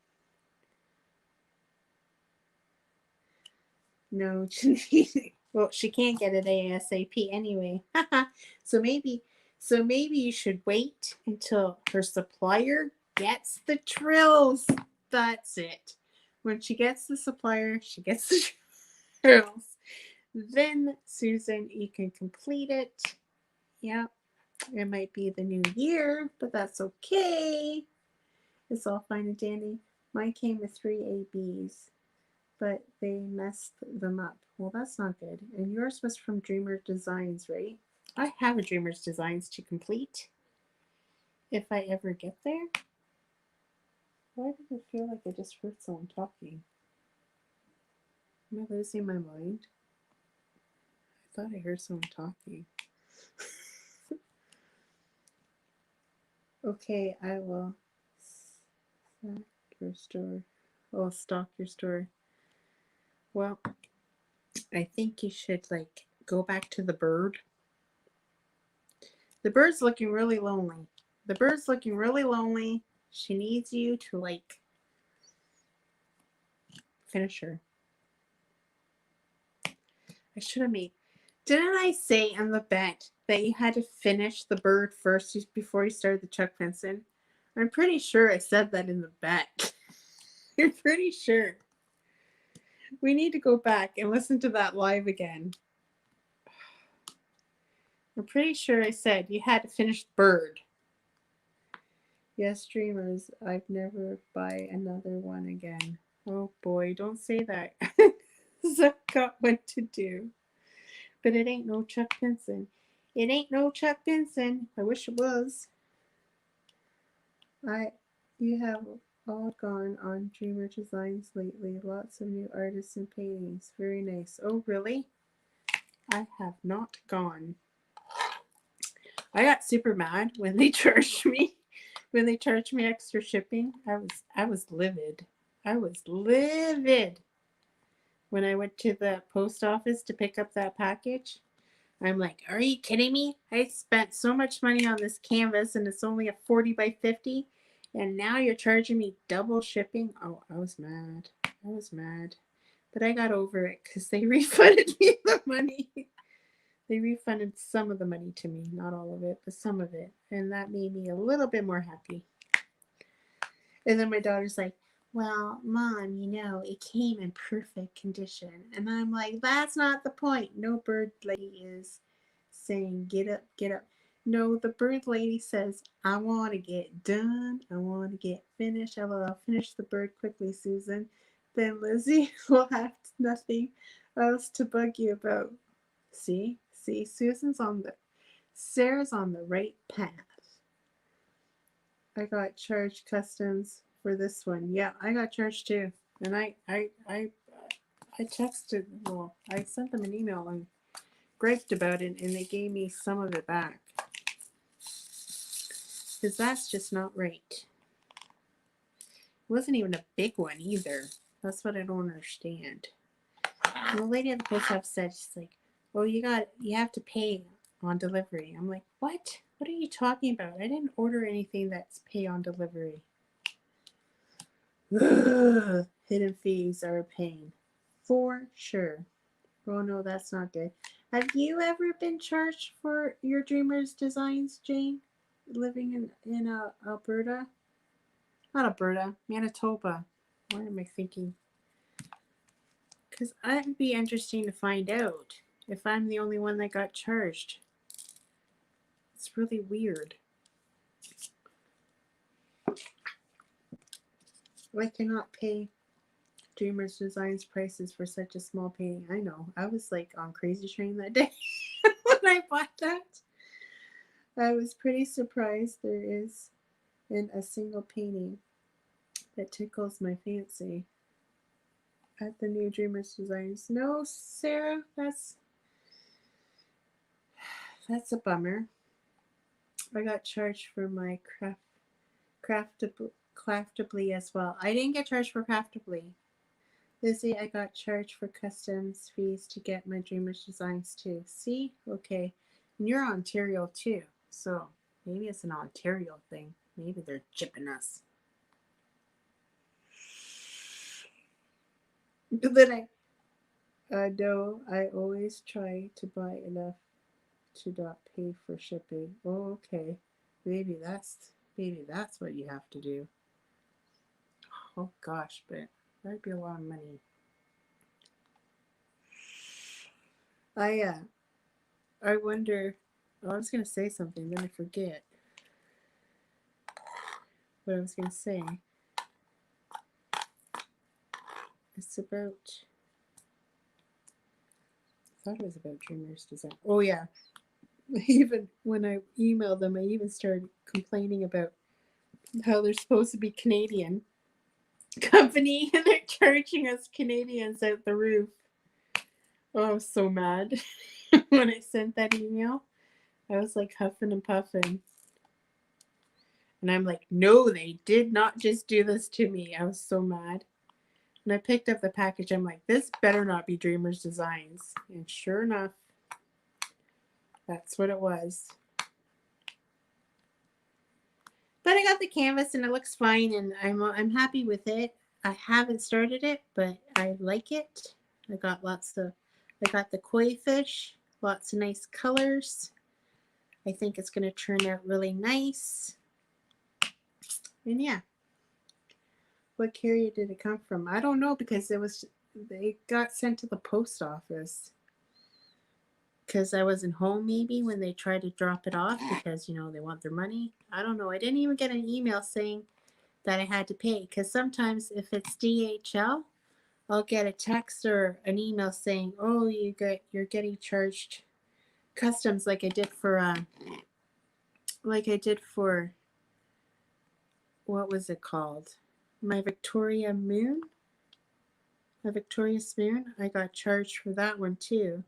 No, well, she can't get it ASAP anyway. so maybe you should wait until her supplier gets the trills. That's it. When she gets the supplier, she gets the trills. Then, Susan, you can complete it. Yeah, it might be the new year, but that's okay. It's all fine and dandy. Mine came with 3 ABs, but they messed them up. Well, that's not good. And yours was from Dreamer Designs, right? I have a Dreamer's Designs to complete if I ever get there. Why did it feel like I just heard someone talking? Am I losing my mind? I thought I heard someone talking. Okay, I will stock your store. Oh, stock your store. Well, I think you should like go back to the bird. The bird's looking really lonely. The bird's looking really lonely. She needs you to like finish her. I should have made. Didn't I say in the bet that you had to finish the bird first before you started the Chuck Benson? I'm pretty sure I said that in the bet. I'm pretty sure. We need to go back and listen to that live again. I'm pretty sure I said you had to finish bird. Yes, dreamers, I'd never buy another one again. Oh boy, don't say that. I've got what to do. But it ain't no Chuck Benson. It ain't no Chuck Benson. I wish it was. You have all gone on Dreamer Designs lately. Lots of new artists and paintings. Very nice. Oh, really? I have not gone. I got super mad when they charged me. When they charged me extra shipping, I was livid. I was livid. When I went to the post office to pick up that package, I'm like, are you kidding me? I spent so much money on this canvas and it's only a 40 by 50 and now you're charging me double shipping? Oh, I was mad. I was mad. But I got over it because they refunded me the money. They refunded some of the money to me. Not all of it, but some of it. And that made me a little bit more happy. And then my daughter's like, well, Mom, you know, it came in perfect condition. And I'm like, that's not the point. No bird lady is saying, get up, get up. No, the bird lady says, I want to get done. I want to get finished. I'll finish the bird quickly, Susan. Then Lizzie will have nothing else to bug you about. See, Sarah's on the right path. I got charged customs for this one. Yeah, I got charged too. And I texted, well, I sent them an email and griped about it and they gave me some of it back. Because that's just not right. It wasn't even a big one either. That's what I don't understand. And the lady at the post office said, she's like, well, you have to pay on delivery. I'm like, what? What are you talking about? I didn't order anything that's pay on delivery. Ugh, hidden fees are a pain. For sure. Oh no, that's not good. Have you ever been charged for your Dreamer's Designs, Jane? Living in Alberta? Not Alberta, Manitoba. What am I thinking? Because that'd be interesting to find out if I'm the only one that got charged. It's really weird. I cannot pay Dreamer's Designs prices for such a small painting. I know. I was like on Crazy Train that day when I bought that. I was pretty surprised there is in a single painting that tickles my fancy at the new Dreamers Designs. No, Sarah, that's a bummer. I got charged for my craftably as well. I didn't get charged for craftably. Lizzie, I got charged for customs fees to get my Dreamers Designs too. See? Okay. And you're Ontario too. So maybe it's an Ontario thing. Maybe they're chipping us. But then I know I always try to buy enough to not pay for shipping. Oh, okay. Maybe that's what you have to do. Oh gosh, but that'd be a lot of money. I wonder. Oh, I was gonna say something, then I forget what I was gonna say. It's about. I thought it was about Dreamers Design. Oh yeah. Even when I emailed them, I even started complaining about how they're supposed to be Canadian company and they're charging us Canadians out the roof. Oh, I was so mad when I sent that email. I was like huffing and puffing. And I'm like, no, they did not just do this to me. I was so mad. And I picked up the package. I'm like, this better not be Dreamers Designs. And sure enough, that's what it was. But I got the canvas and it looks fine and I'm happy with it. I haven't started it, but I like it. I got the koi fish, lots of nice colors. I think it's going to turn out really nice. And yeah. What carrier did it come from? I don't know because they got sent to the post office. Because I wasn't home maybe when they tried to drop it off because, they want their money. I don't know. I didn't even get an email saying that I had to pay because sometimes if it's DHL, I'll get a text or an email saying, "Oh, you're getting charged customs like I did for what was it called? My Victorious Moon. I got charged for that one too,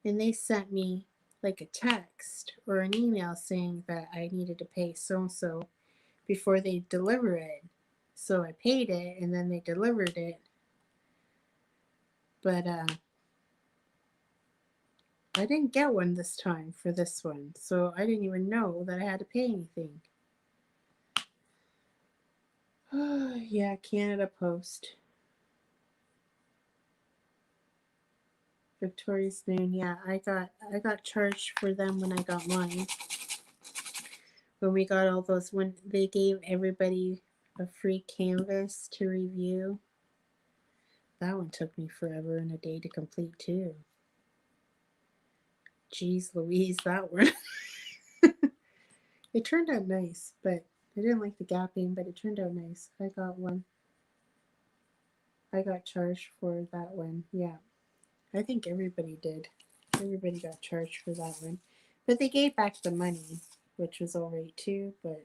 and they sent me like a text or an email saying that I needed to pay so and so before they deliver it. So I paid it, and then they delivered it. But I didn't get one this time for this one, so I didn't even know that I had to pay anything. Yeah, Canada Post. Victorious Moon. Yeah, I got charged for them when I got mine. When we got all those, when they gave everybody a free canvas to review. That one took me forever and a day to complete too. Jeez Louise, that one. It turned out nice, but I didn't like the gapping, but it turned out nice. I got one. I got charged for that one. Yeah. I think everybody did. Everybody got charged for that one. But they gave back the money, which was all right too, but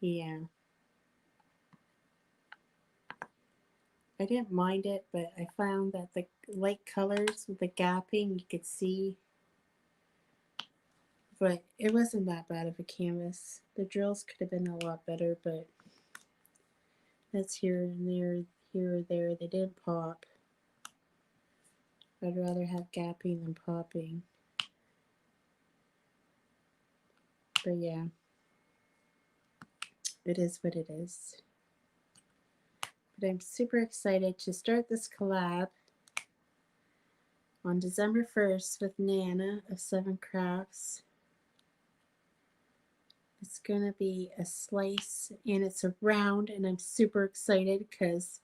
yeah. I didn't mind it, but I found that the light colors with the gapping you could see, but it wasn't that bad of a canvas. The drills could have been a lot better, but that's here and there, here or there. They didn't pop. I'd rather have gapping than popping. But yeah, it is what it is. But I'm super excited to start this collab on December 1st with Nana of 7 Crafts. It's going to be a slice and it's a round, and I'm super excited because,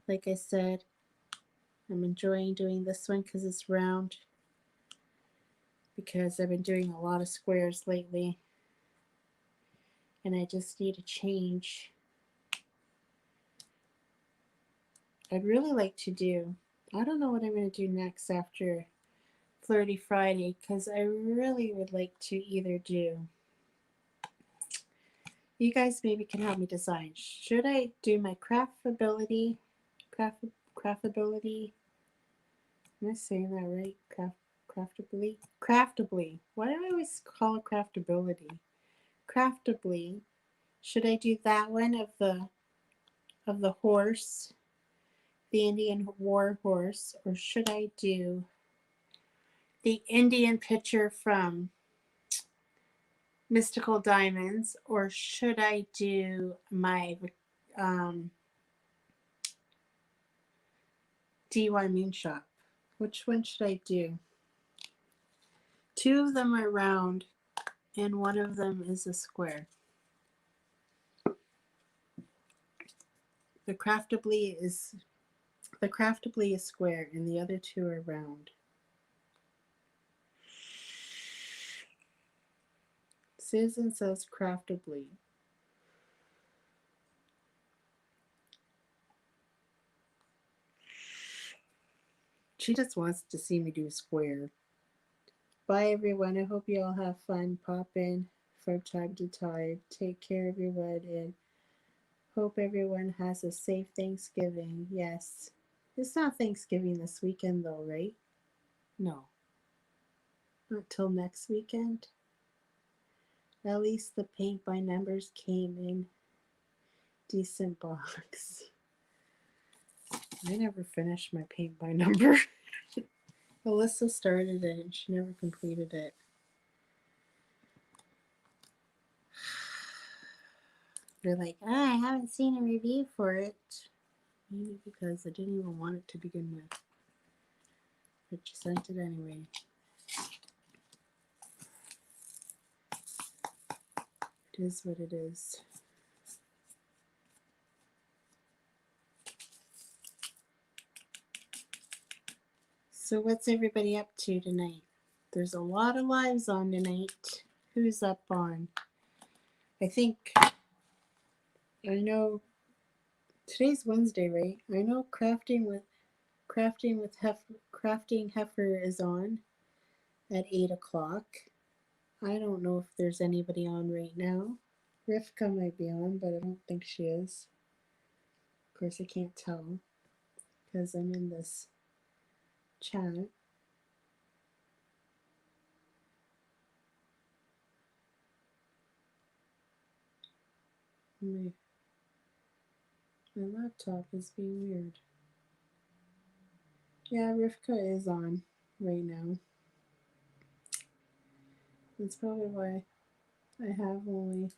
like I said, I'm enjoying doing this one because it's round, because I've been doing a lot of squares lately and I just need a change. I'd really like to do, I don't know what I'm going to do next after Flirty Friday because I really would like to either do. You guys maybe can help me decide. Should I do my craftability? Craftability. Am I saying that right? Craftably? Craftably. Why do I always call it craftability? Craftably. Should I do that one of the horse, the Indian war horse, or should I do the Indian picture from Mystical Diamonds, or should I do my DY Moon Shop? Which one should I do? Two of them are round, and one of them is a square. The craftably is square, and the other two are round. Susan says craftably. She just wants to see me do square. Bye, everyone. I hope you all have fun. Pop in from time to time. Take care, everyone, and hope everyone has a safe Thanksgiving. Yes. It's not Thanksgiving this weekend, though, right? No. Not till next weekend. At least the paint by numbers came in decent box. I never finished my paint by number. Alyssa started it and she never completed it. They're like, I haven't seen a review for it. Maybe because I didn't even want it to begin with. But you sent it anyway. It is what it is. So what's everybody up to tonight? There's a lot of lives on tonight. Who's up on? I think, I know, today's Wednesday, right? I know Crafting Heifer is on at 8 o'clock. I don't know if there's anybody on right now. Rivka might be on, but I don't think she is. Of course, I can't tell because I'm in this chat. My laptop is being weird. Yeah, Rivka is on right now. That's probably why I have only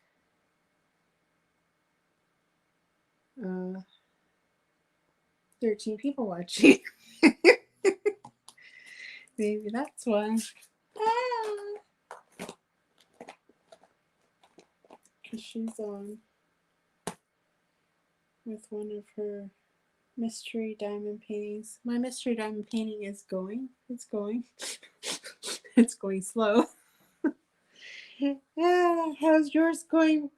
13 people watching. Maybe that's why. Because she's on with one of her mystery diamond paintings. My mystery diamond painting is going. It's going. It's going slow. Yeah, how's yours going?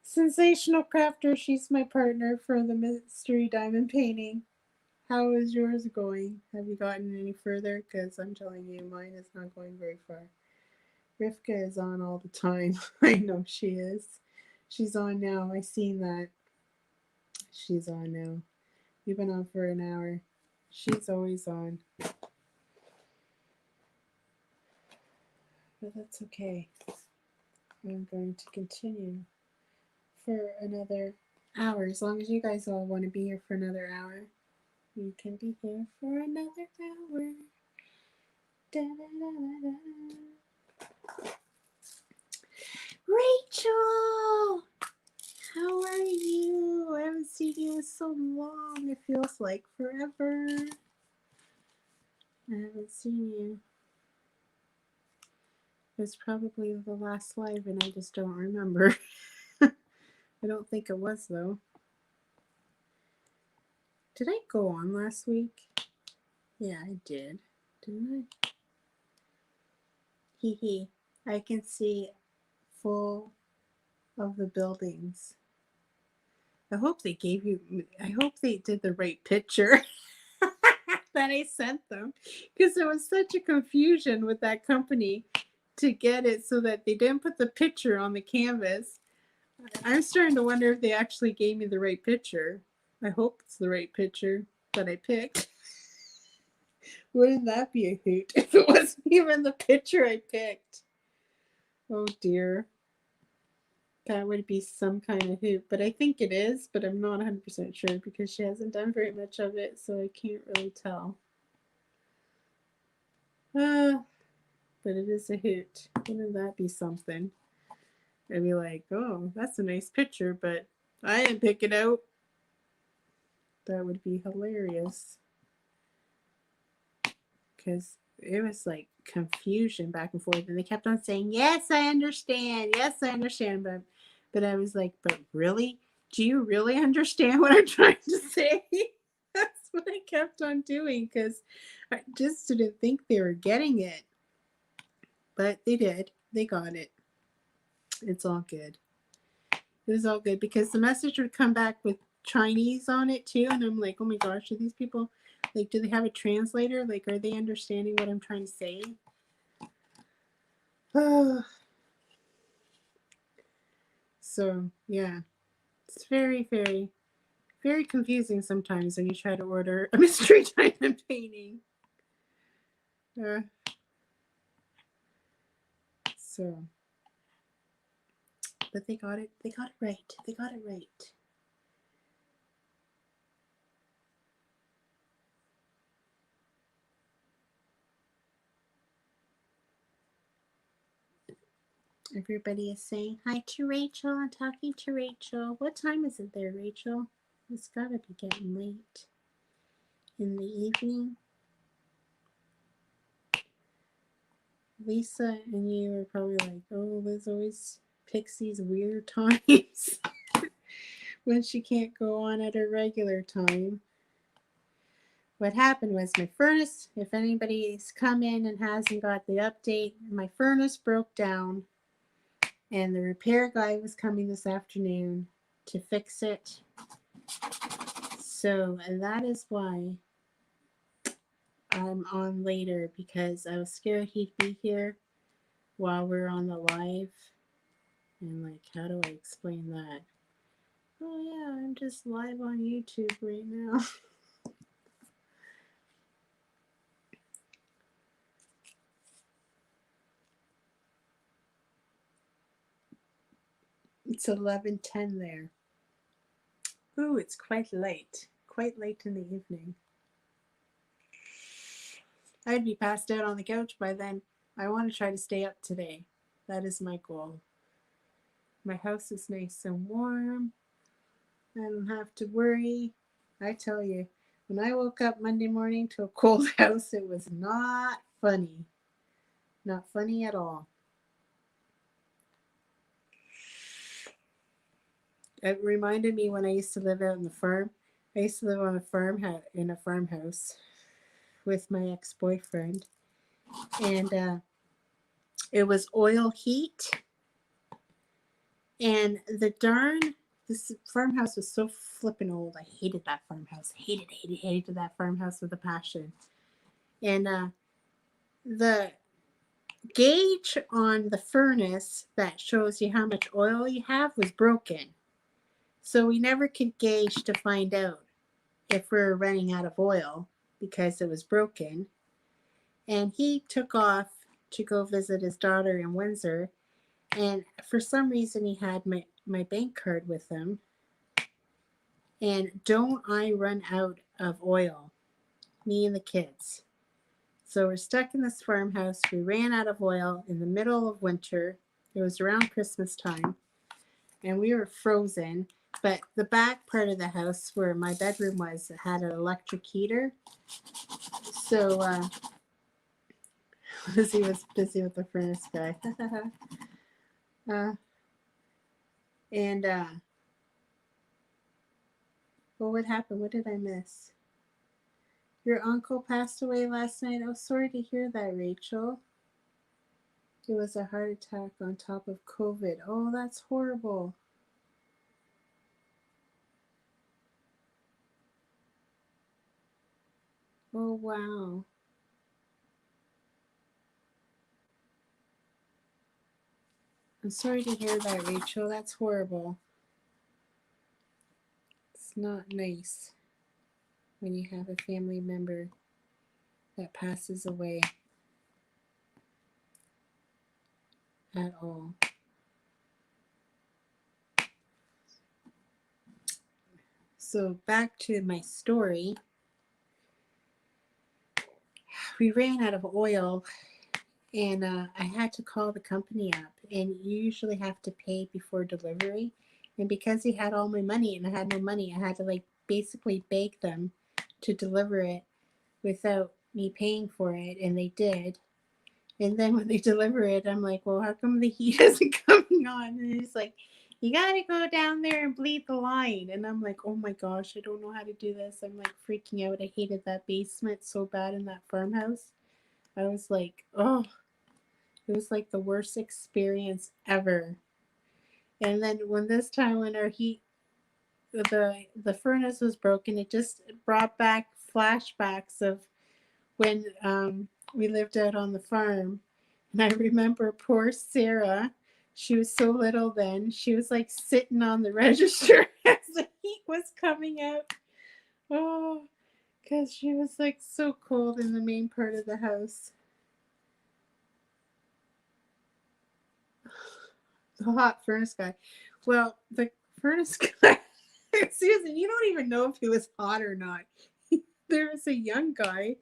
Sensational Crafter, she's my partner for the mystery diamond painting. How is yours going? Have you gotten any further? Because I'm telling you, mine is not going very far. Rivka is on all the time. I know she is. She's on now. I seen that. She's on now. You've been on for an hour. She's always on. But that's okay. I'm going to continue for another hour. As long as you guys all want to be here for another hour, you can be here for another hour. Da, da, da, da. Rachel! How are you? I haven't seen you in so long. It feels like forever. I haven't seen you. It was probably the last live and I just don't remember. I don't think it was though. Did I go on last week? Yeah, I did. Didn't I? Hee hee. I can see full of the buildings. I hope they gave you, I hope they did the right picture. that I sent them because there was such a confusion with that company to get it so that they didn't put the picture on the canvas. I'm starting to wonder if they actually gave me the right picture. I hope it's the right picture that I picked. Wouldn't that be a hoot if it wasn't even the picture I picked? Oh dear. That would be some kind of hoot, but I think it is, but I'm not 100% sure because she hasn't done very much of it, so I can't really tell. But it is a hoot. Wouldn't that be something? I'd be like, oh, that's a nice picture, but I didn't pick it out. That would be hilarious. Because it was like confusion back and forth, and they kept on saying, yes, I understand. Yes, I understand. But I was like, but really? Do you really understand what I'm trying to say? That's what I kept on doing because I just didn't think they were getting it. But they did. They got it. It's all good. It was all good because the message would come back with Chinese on it too. And I'm like, oh my gosh, are these people, like, do they have a translator? Like, are they understanding what I'm trying to say? So, yeah. It's very, very, very confusing sometimes when you try to order a mystery diamond painting. So, but they got it. They got it right. They got it right. Everybody is saying hi to Rachel. I'm talking to Rachel. What time is it there, Rachel? It's gotta be getting late in the evening. Lisa and you are probably like, oh, Liz always picks these weird times when she can't go on at her regular time. What happened was my furnace, if anybody's come in and hasn't got the update, my furnace broke down and the repair guy was coming this afternoon to fix it. So, and that is why I'm on later, because I was scared he'd be here while we're on the live. And like, how do I explain that? Oh yeah, I'm just live on YouTube right now. It's 11:10 there. Ooh, it's quite late. Quite late in the evening. I'd be passed out on the couch by then. I want to try to stay up today. That is my goal. My house is nice and warm. I don't have to worry. I tell you, when I woke up Monday morning to a cold house, it was not funny. Not funny at all. It reminded me when I used to live out in the farm. I used to live on in a farmhouse with my ex-boyfriend, and it was oil heat. And this farmhouse was so flippin' old. I hated that farmhouse. Hated that farmhouse with a passion. And the gauge on the furnace that shows you how much oil you have was broken. So we never could gauge to find out if we were running out of oil because it was broken. And he took off to go visit his daughter in Windsor. And for some reason, he had my bank card with him. And don't I run out of oil, me and the kids. So we're stuck in this farmhouse. We ran out of oil in the middle of winter. It was around Christmas time. And we were frozen. But the back part of the house where my bedroom was had an electric heater. So Lizzie was busy with the furnace guy. And well, what happened? What did I miss? Your uncle passed away last night. Oh, sorry to hear that, Rachel. It was a heart attack on top of COVID. Oh, that's horrible. Oh, wow. I'm sorry to hear that, Rachel. That's horrible. It's not nice when you have a family member that passes away at all. So, back to my story. We ran out of oil, and I had to call the company up. And you usually have to pay before delivery. And because he had all my money and I had no money, I had to like basically beg them to deliver it without me paying for it. And they did. And then when they deliver it, I'm like, well, how come the heat isn't coming on? And he's like, you got to go down there and bleed the line. And I'm like, oh my gosh, I don't know how to do this. I'm like freaking out. I hated that basement so bad in that farmhouse. I was like, oh, it was like the worst experience ever. And then when this time when our heat, the furnace was broken, it just brought back flashbacks of when we lived out on the farm. And I remember poor Sarah. She was so little then. She was like sitting on the register as the heat was coming out. Oh, because she was like so cold in the main part of the house. The hot furnace guy. Well, the furnace guy, Susan, you don't even know if he was hot or not. There was a young guy,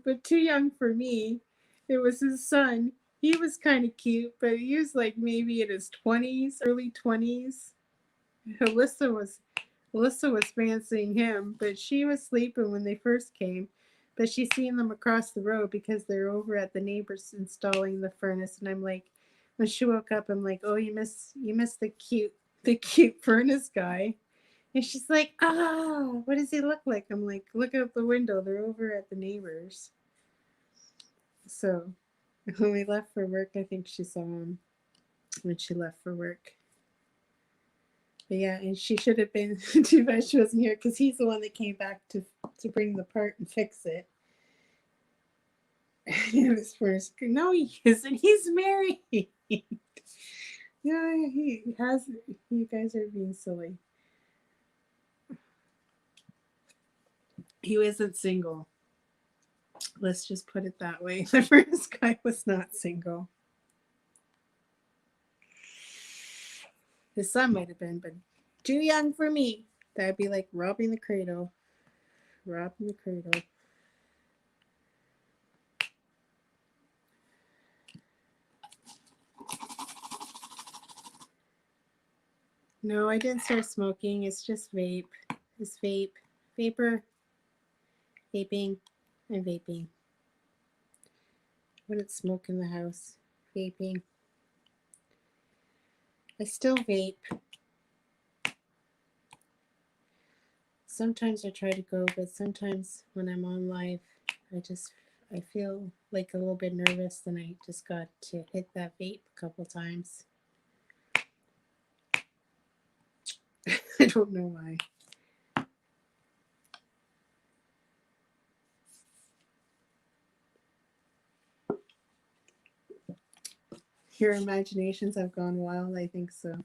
but too young for me. It was his son. He was kind of cute, but he was like maybe in his 20s, early 20s. Alyssa was Alyssa was fancying him, but she was sleeping when they first came. But she seen them across the road because they're over at the neighbors installing the furnace. And I'm like, when she woke up, I'm like, oh, you miss the cute furnace guy. And she's like, oh, what does he look like? I'm like, look out the window. They're over at the neighbors. So when we left for work, I think she saw him when she left for work. But yeah, and she should have been too bad she wasn't here because he's the one that came back to bring the part and fix it. It was first. No, he isn't. He's married. Yeah, he has. You guys are being silly. He wasn't single. Let's just put it that way. The first guy was not single. His son might have been, but too young for me. That'd be like robbing the cradle. Robbing the cradle. No, I didn't start smoking. It's just vape. It's vape. Vapor. Vaping. And vaping. Wouldn't smoke in the house. Vaping. I still vape. Sometimes I try to go, but sometimes when I'm on live, I feel like a little bit nervous, and I just got to hit that vape a couple times. I don't know why. Your imaginations have gone wild, I think so.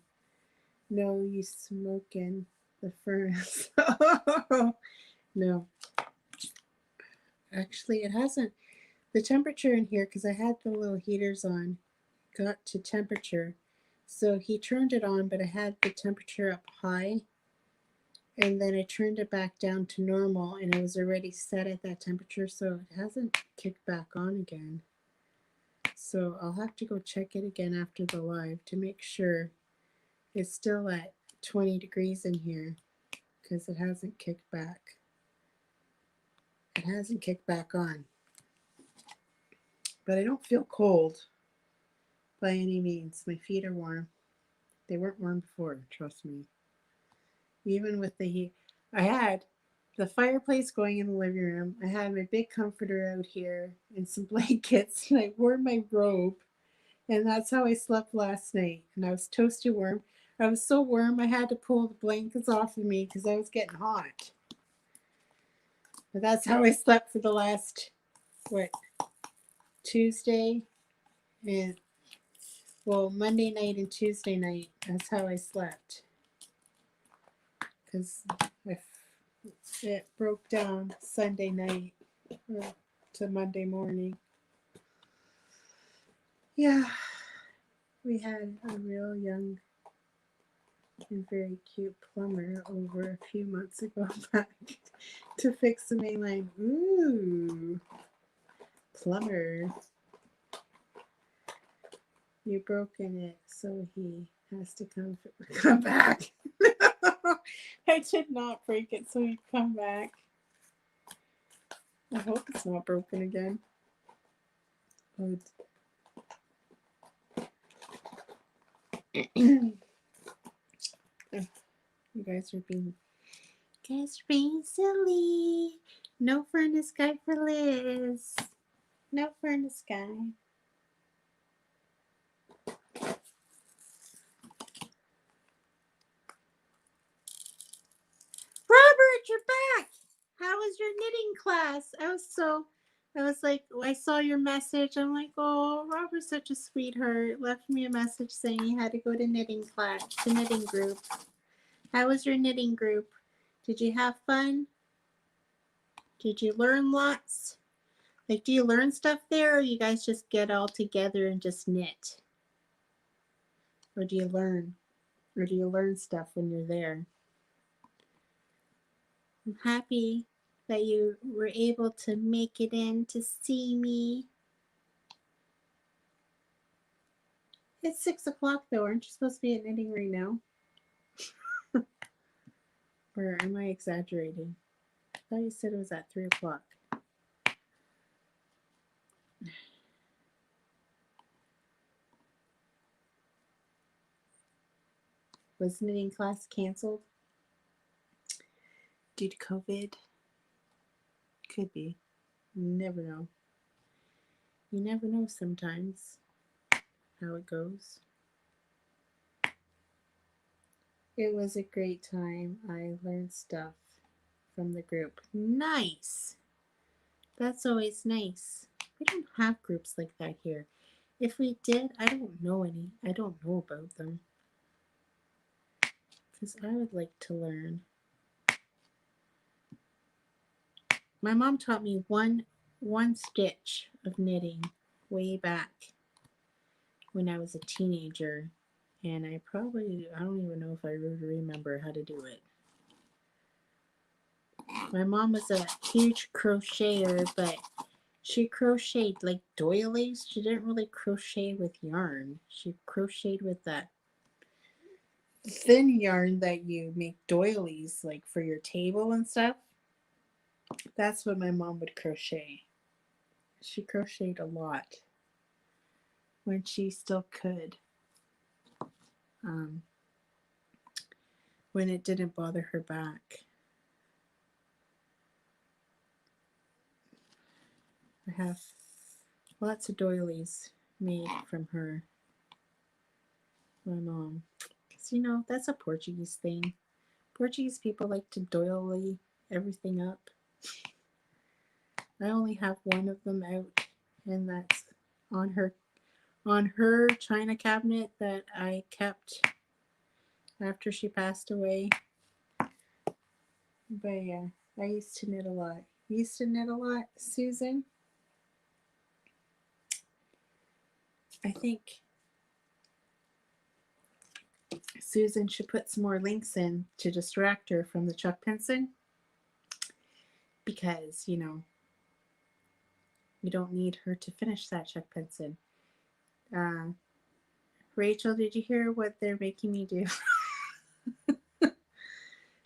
No, you smoke in the furnace. No. Actually, it hasn't. The temperature in here, because I had the little heaters on, got to temperature. So he turned it on, but I had the temperature up high. And then I turned it back down to normal, and it was already set at that temperature, so it hasn't kicked back on again. So I'll have to go check it again after the live to make sure it's still at 20 degrees in here, because it hasn't kicked back. It hasn't kicked back on. But I don't feel cold by any means. My feet are warm. They weren't warm before, trust me. Even with the heat. I had the fireplace going in the living room. I had my big comforter out here and some blankets, and I wore my robe. And that's how I slept last night. And I was toasty warm. I was so warm I had to pull the blankets off of me because I was getting hot. But that's how I slept for the last, what, Tuesday and, well, Monday night and Tuesday night. That's how I slept. Because it broke down Sunday night to Monday morning. Yeah, we had a real young and very cute plumber over a few months ago back to fix the main line. Ooh, plumber. You broken it, so he has to come back. I did not break it, so he'd come back. I hope it's not broken again. Oh. You guys are being silly. No fur in the sky for Liz. No fur in the sky. Robert, you're back. How was your knitting class? I was like, I saw your message. I'm like, oh, Robert's such a sweetheart. Left me a message saying he had to go to knitting class, to knitting group. How was your knitting group? Did you have fun? Did you learn lots? Like, do you learn stuff there, or you guys just get all together and just knit? Or do you learn? Or do you learn stuff when you're there? I'm happy that you were able to make it in to see me. It's 6 o'clock though. Aren't you supposed to be at knitting right now? Or am I exaggerating? I thought you said it was at 3 o'clock. Was knitting class canceled due to COVID? Could be. You never know. You never know sometimes how it goes. It was a great time. I learned stuff from the group. Nice. That's always nice. We don't have groups like that here. If we did, I don't know any. I don't know about them. Because I would like to learn. My mom taught me one stitch of knitting way back when I was a teenager. And I don't even know if I really remember how to do it. My mom was a huge crocheter, but she crocheted like doilies. She didn't really crochet with yarn. She crocheted with that thin yarn that you make doilies like for your table and stuff. That's what my mom would crochet. She crocheted a lot when she still could. When it didn't bother her back. I have lots of doilies made from her, my mom. Because, you know, that's a Portuguese thing. Portuguese people like to doily everything up. I only have one of them out, and that's on her china cabinet that I kept after she passed away. But yeah, I used to knit a lot. You used to knit a lot, Susan? I think Susan should put some more links in to distract her from the Chuck Pinson, because, you know, you don't need her to finish that Chuck Pinson. Rachel, did you hear what they're making me do?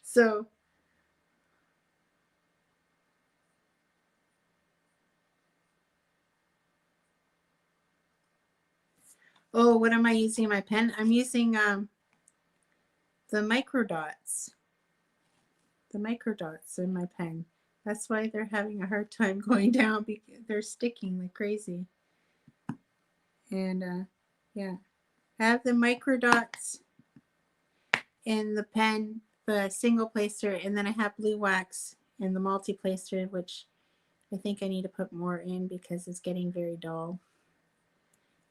So, oh, what am I using in my pen? I'm using the micro dots. The micro dots in my pen. That's why they're having a hard time going down, because they're sticking like crazy. And yeah, I have the micro dots in the pen, the single placer, and then I have blue wax and the multi-plaster, which I think I need to put more in because it's getting very dull.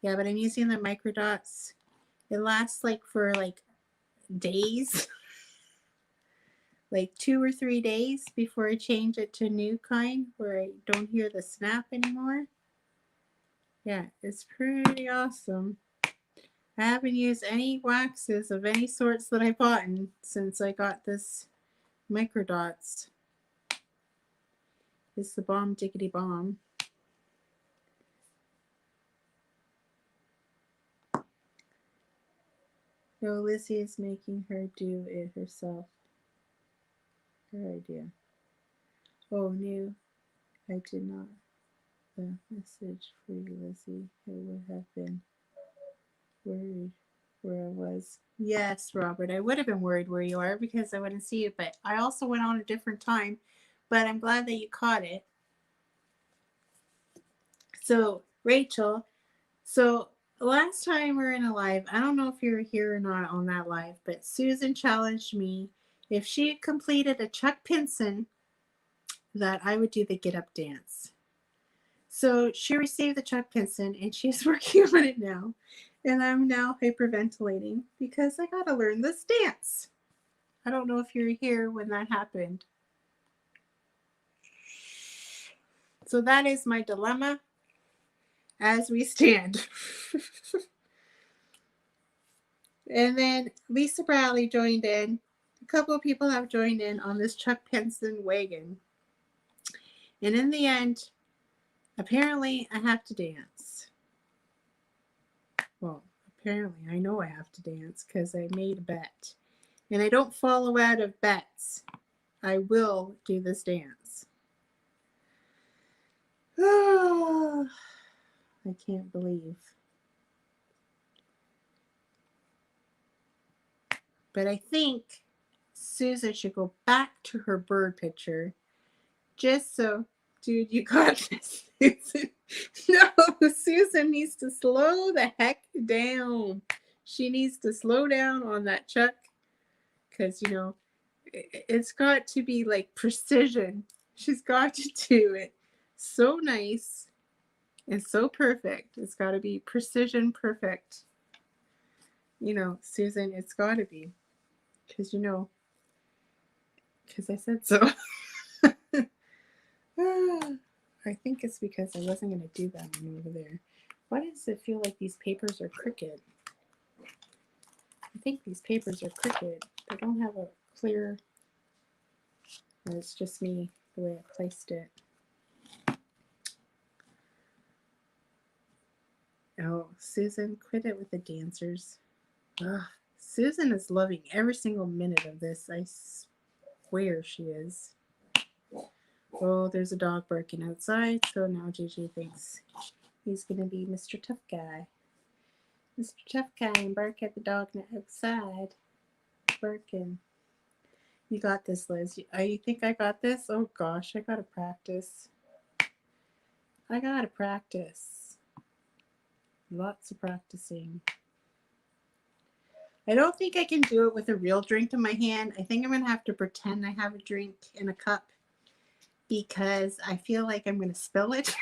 Yeah, but I'm using the micro dots. It lasts like for like days, like 2 or 3 days before I change it to a new kind where I don't hear the snap anymore. Yeah, it's pretty awesome. I haven't used any waxes of any sorts that I bought since I got this micro dots. It's the bomb diggity bomb. No, Lizzie is making her do it herself. Her idea. Oh, new. I did not. The message for you, Lizzie. I would have been worried where I was. Yes, Robert, I would have been worried where you are because I wouldn't see you, but I also went on a different time. But I'm glad that you caught it. So, Rachel, so last time we were in a live, I don't know if you were here or not on that live, but Susan challenged me if she completed a Chuck Pinson that I would do the get up dance. So she received the Chuck Pinson and she's working on it now. And I'm now hyperventilating because I got to learn this dance. I don't know if you were here when that happened. So that is my dilemma as we stand. And then Lisa Bradley joined in. A couple of people have joined in on this Chuck Pinson wagon. And in the end, apparently I have to dance. Well, apparently I know I have to dance because I made a bet. And I don't follow out of bets. I will do this dance. Oh, I can't believe. But I think Susan should go back to her bird picture just so, dude, you got this, Susan. No, Susan needs to slow the heck down. She needs to slow down on that Chuck because, you know, it's got to be like precision. She's got to do it so nice and so perfect. It's got to be precision perfect. You know, Susan, it's got to be. Because, you know, because I said so. I think it's because I wasn't going to do that one over there. Why does it feel like these papers are crooked? I think these papers are crooked. They don't have a clear... It's just me, the way I placed it. Oh, Susan, quit it with the dancers. Ugh. Susan is loving every single minute of this. I swear she is. Oh, there's a dog barking outside, so now JJ thinks he's going to be Mr. Tough Guy. Mr. Tough Guy and bark at the dog outside. Barking. You got this, Liz. You think I got this? Oh gosh, I gotta practice. I gotta practice. Lots of practicing. I don't think I can do it with a real drink in my hand. I think I'm going to have to pretend I have a drink in a cup because I feel like I'm going to spill it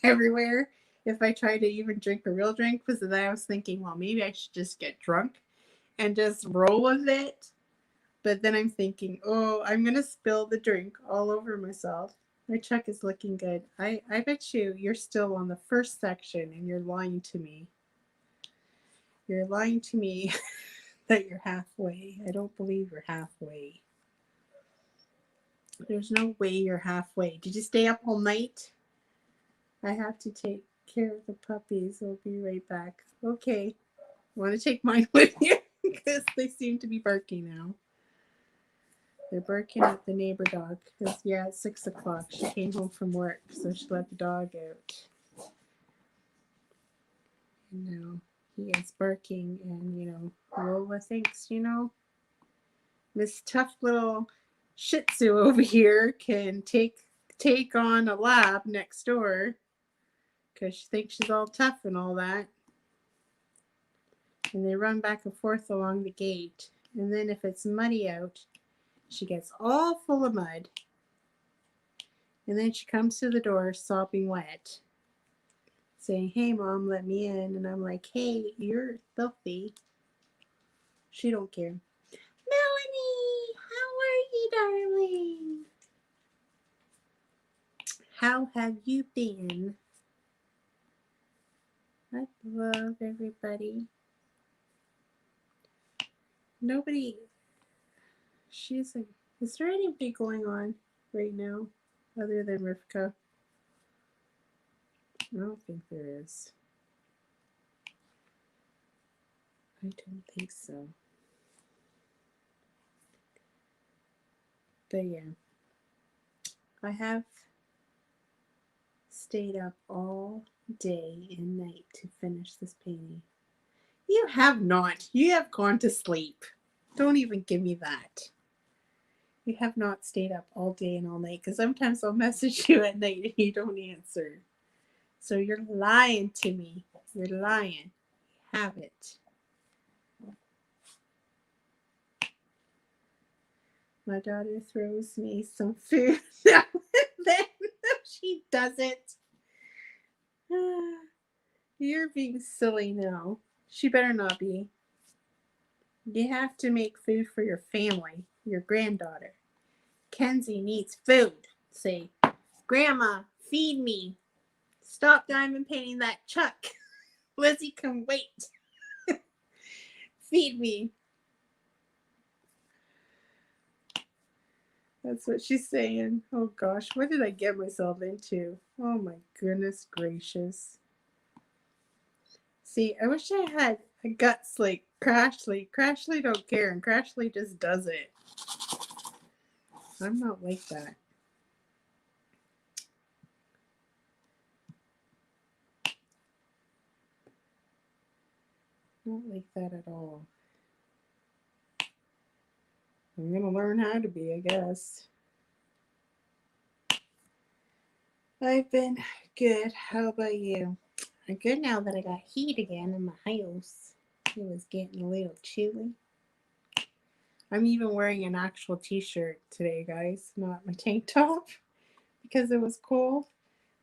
everywhere if I try to even drink a real drink. Because then I was thinking, well, maybe I should just get drunk and just roll with it. But then I'm thinking, oh, I'm going to spill the drink all over myself. My Chuck is looking good. I bet you're still on the first section and you're lying to me. You're lying to me that you're halfway. I don't believe you're halfway. There's no way you're halfway. Did you stay up all night? I have to take care of the puppies. I'll be right back. Okay. Want to take mine with you? Because they seem to be barking now. They're barking at the neighbor dog. Because, yeah, it's 6 o'clock. She came home from work, so she let the dog out. And now he is barking, and, you know, Lola thinks, you know, this tough little Shih Tzu over here can take on a lab next door because she thinks she's all tough and all that. And they run back and forth along the gate. And then if it's muddy out, she gets all full of mud. And then she comes to the door sopping wet, saying, "Hey, Mom, let me in." And I'm like, "Hey, you're filthy." She don't care. "Melanie, how are you, darling? How have you been?" I love everybody. Nobody, she's like, is there anything going on right now other than Rivka? I don't think there is. I don't think so. But yeah, I have stayed up all day and night to finish this painting. You have not. You have gone to sleep. Don't even give me that. You have not stayed up all day and all night, because sometimes I'll message you at night and you don't answer. So you're lying to me. You're lying. You have it. My daughter throws me some food now and then. No, she doesn't. You're being silly now. She better not be. You have to make food for your family, your granddaughter. Kenzie needs food. Say, "Grandma, feed me. Stop diamond painting that Chuck. Lizzie can wait. Feed me." That's what she's saying. Oh gosh, what did I get myself into? Oh my goodness gracious. See, I wish I had a guts like Crashly. Crashly don't care, and Crashly just does it. I'm not like that. Not like that at all. I'm gonna learn how to be, I guess. I've been good. How about you? I'm good now that I got heat again in my house. It was getting a little chilly. I'm even wearing an actual t-shirt today, guys, not my tank top, because it was cold.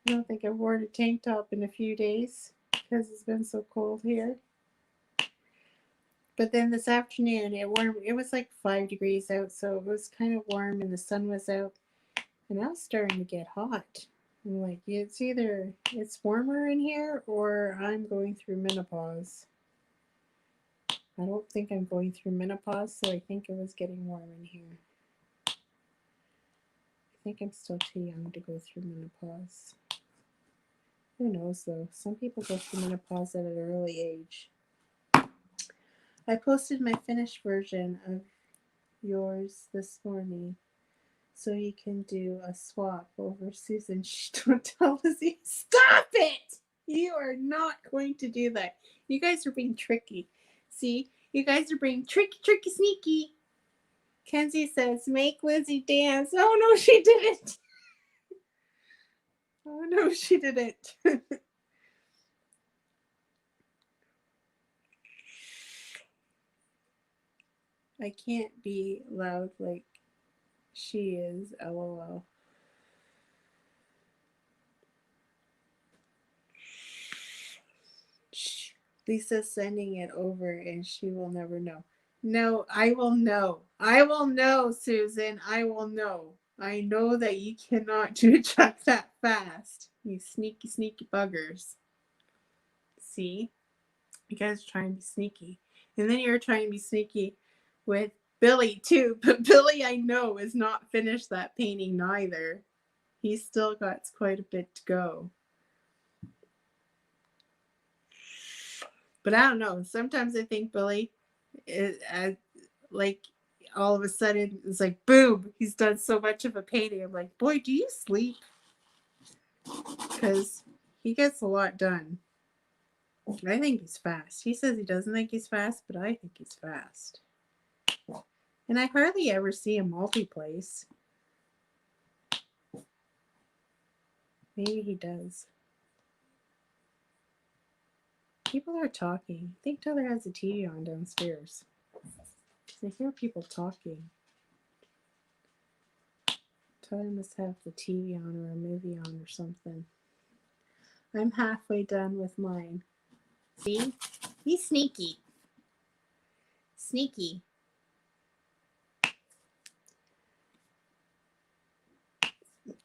I don't think I've worn a tank top in a few days because it's been so cold here. But then this afternoon it was like 5 degrees out, so it was kind of warm and the sun was out. And I was starting to get hot. I'm like, it's either it's warmer in here or I'm going through menopause. I don't think I'm going through menopause, so I think it was getting warm in here. I think I'm still too young to go through menopause. Who knows though? Some people go through menopause at an early age. I posted my finished version of yours this morning, so you can do a swap over Susan. Shh, don't tell Lizzie. Stop it! You are not going to do that. You guys are being tricky. See? You guys are being tricky, tricky, sneaky. Kenzie says, "Make Lizzie dance." Oh, no, she didn't. Oh, no, she didn't. I can't be loud like she is, LOL. Shh. Lisa's sending it over and she will never know. No, I will know. I will know, Susan. I will know. I know that you cannot do a check that fast. You sneaky, sneaky buggers. See? You guys are trying to be sneaky. And then you're trying to be sneaky with Billy, too. But Billy, I know, is not finished that painting neither. He's still got quite a bit to go. But I don't know. Sometimes I think Billy is like all of a sudden it's like boom, he's done so much of a painting. I'm like, boy, do you sleep? Because he gets a lot done. I think he's fast. He says he doesn't think he's fast, but I think he's fast. And I hardly ever see him multi-place. Maybe he does. People are talking. I think Tyler has a TV on downstairs. I hear people talking. Tyler must have the TV on or a movie on or something. I'm halfway done with mine. See? He's sneaky. Sneaky.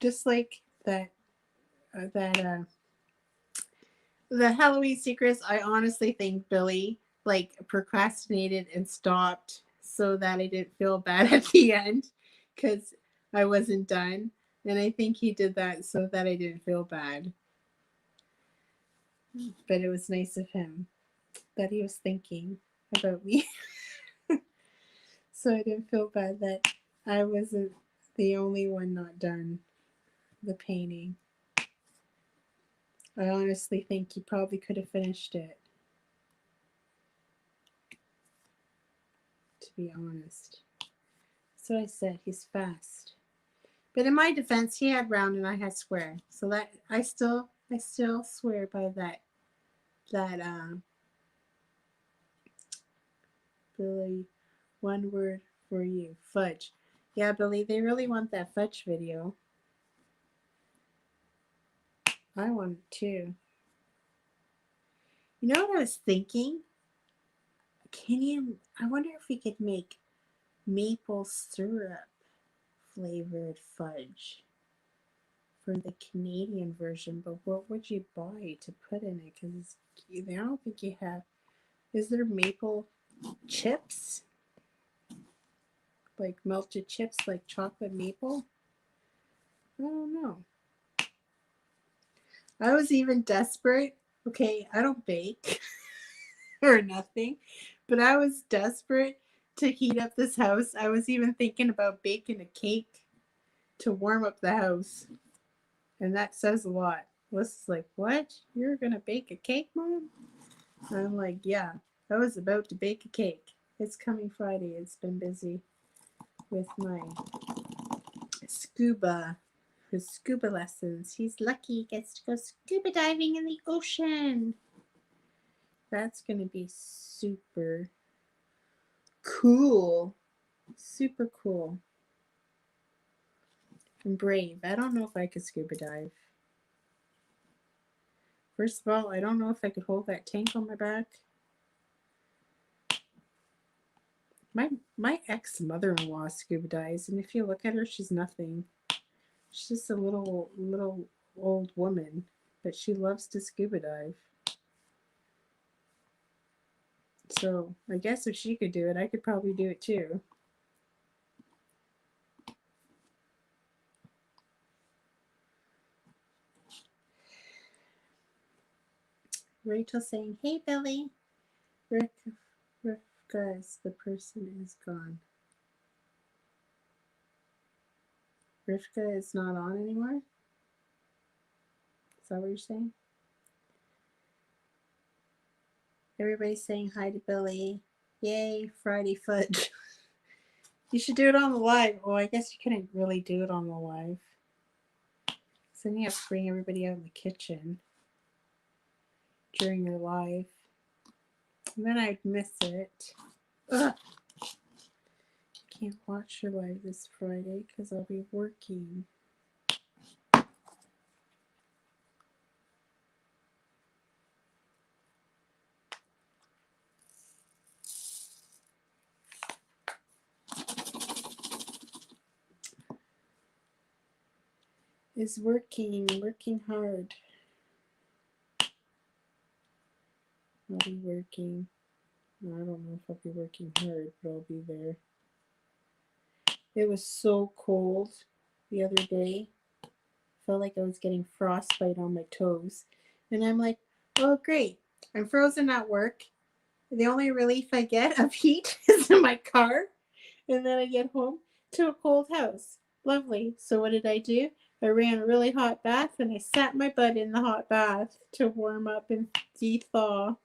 Just like that the Halloween secrets, I honestly think Billy like procrastinated and stopped so that I didn't feel bad at the end because I wasn't done. And I think he did that so that I didn't feel bad. But it was nice of him that he was thinking about me. So I didn't feel bad that I wasn't the only one not done the painting. I honestly think he probably could have finished it. To be honest. So I said he's fast. But in my defense, he had round and I had square. So that I still swear by that Billy, one word for you. Fudge. Yeah, Billy, they really want that fudge video. I want it too. You know what I was thinking? I wonder if we could make maple syrup flavored fudge for the Canadian version, but what would you buy to put in it? Because I don't think you have. Is there maple chips? Like melted chips, like chocolate maple? I don't know. I was even desperate. Okay, I don't bake or nothing, but I was desperate to heat up this house. I was even thinking about baking a cake to warm up the house. And that says a lot. Melissa's like, what? You're going to bake a cake, Mom? I'm like, yeah, I was about to bake a cake. It's coming Friday. It's been busy with my scuba lessons. He's lucky he gets to go scuba diving in the ocean. That's going to be super cool. Super cool. And brave. I don't know if I could scuba dive. First of all, I don't know if I could hold that tank on my back. My ex-mother-in-law scuba dives, and if you look at her, she's nothing. She's just a little old woman, but she loves to scuba dive. So I guess if she could do it, I could probably do it too. Rachel saying, "Hey Billy, guys, the person is gone. Rivka is not on anymore? Is that what you're saying? Everybody's saying hi to Billy. Yay, Friday fudge." You should do it on the live. Oh, I guess you couldn't really do it on the live. So then you have to bring everybody out in the kitchen during your live. And then I'd miss it. Ugh. I can't watch your live this Friday because I'll be working. Is working hard. I'll be working. I don't know if I'll be working hard, but I'll be there. It was so cold the other day. Felt like I was getting frostbite on my toes. And I'm like, oh great, I'm frozen at work. The only relief I get of heat is in my car. And then I get home to a cold house. Lovely. So what did I do? I ran a really hot bath and I sat my butt in the hot bath to warm up and de-thaw.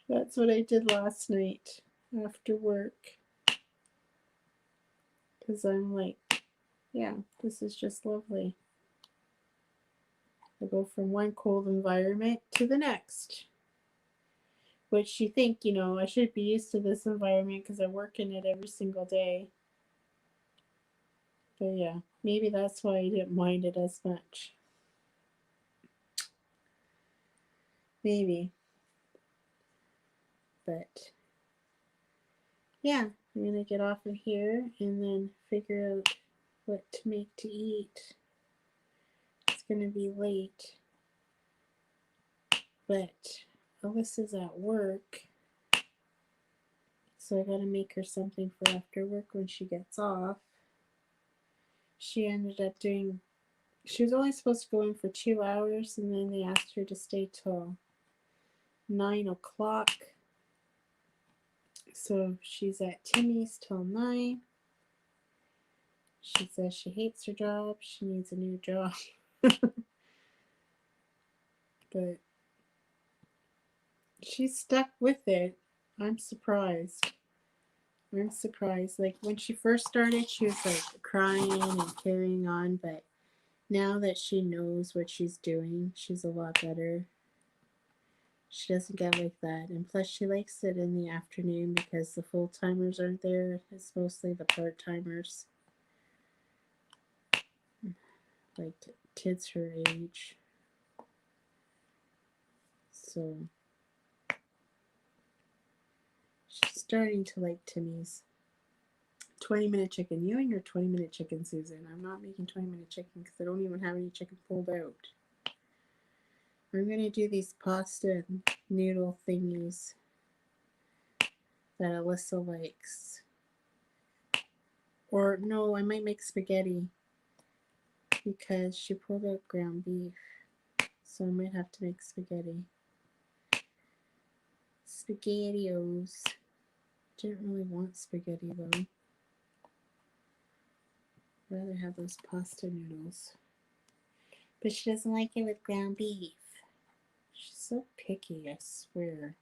That's what I did last night after work. Because I'm like, yeah, this is just lovely. I go from one cold environment to the next. Which you think, I should be used to this environment because I work in it every single day. But yeah, maybe that's why I didn't mind it as much. Maybe. But yeah, I'm going to get off of here and then figure out what to make to eat. It's going to be late. But Alyssa's at work. So I got to make her something for after work when she gets off. She ended up doing, she was only supposed to go in for 2 hours, and then they asked her to stay till 9 o'clock. So she's at Timmy's till 9. She says she hates her job. She needs a new job. But she's stuck with it. I'm surprised. I'm surprised. Like when she first started, she was like crying and carrying on. But now that she knows what she's doing, she's a lot better. She doesn't get like that. And plus, she likes it in the afternoon because the full timers aren't there. It's mostly the part timers. Like kids her age. So she's starting to like Timmy's. 20-minute chicken. You and your 20-minute chicken, Susan. I'm not making 20-minute chicken because I don't even have any chicken pulled out. I'm going to do these pasta noodle thingies that Alyssa likes. Or no, I might make spaghetti because she pulled out ground beef. So I might have to make spaghetti. SpaghettiOs. Didn't really want spaghetti though. I'd rather have those pasta noodles. But she doesn't like it with ground beef. She's so picky, I swear.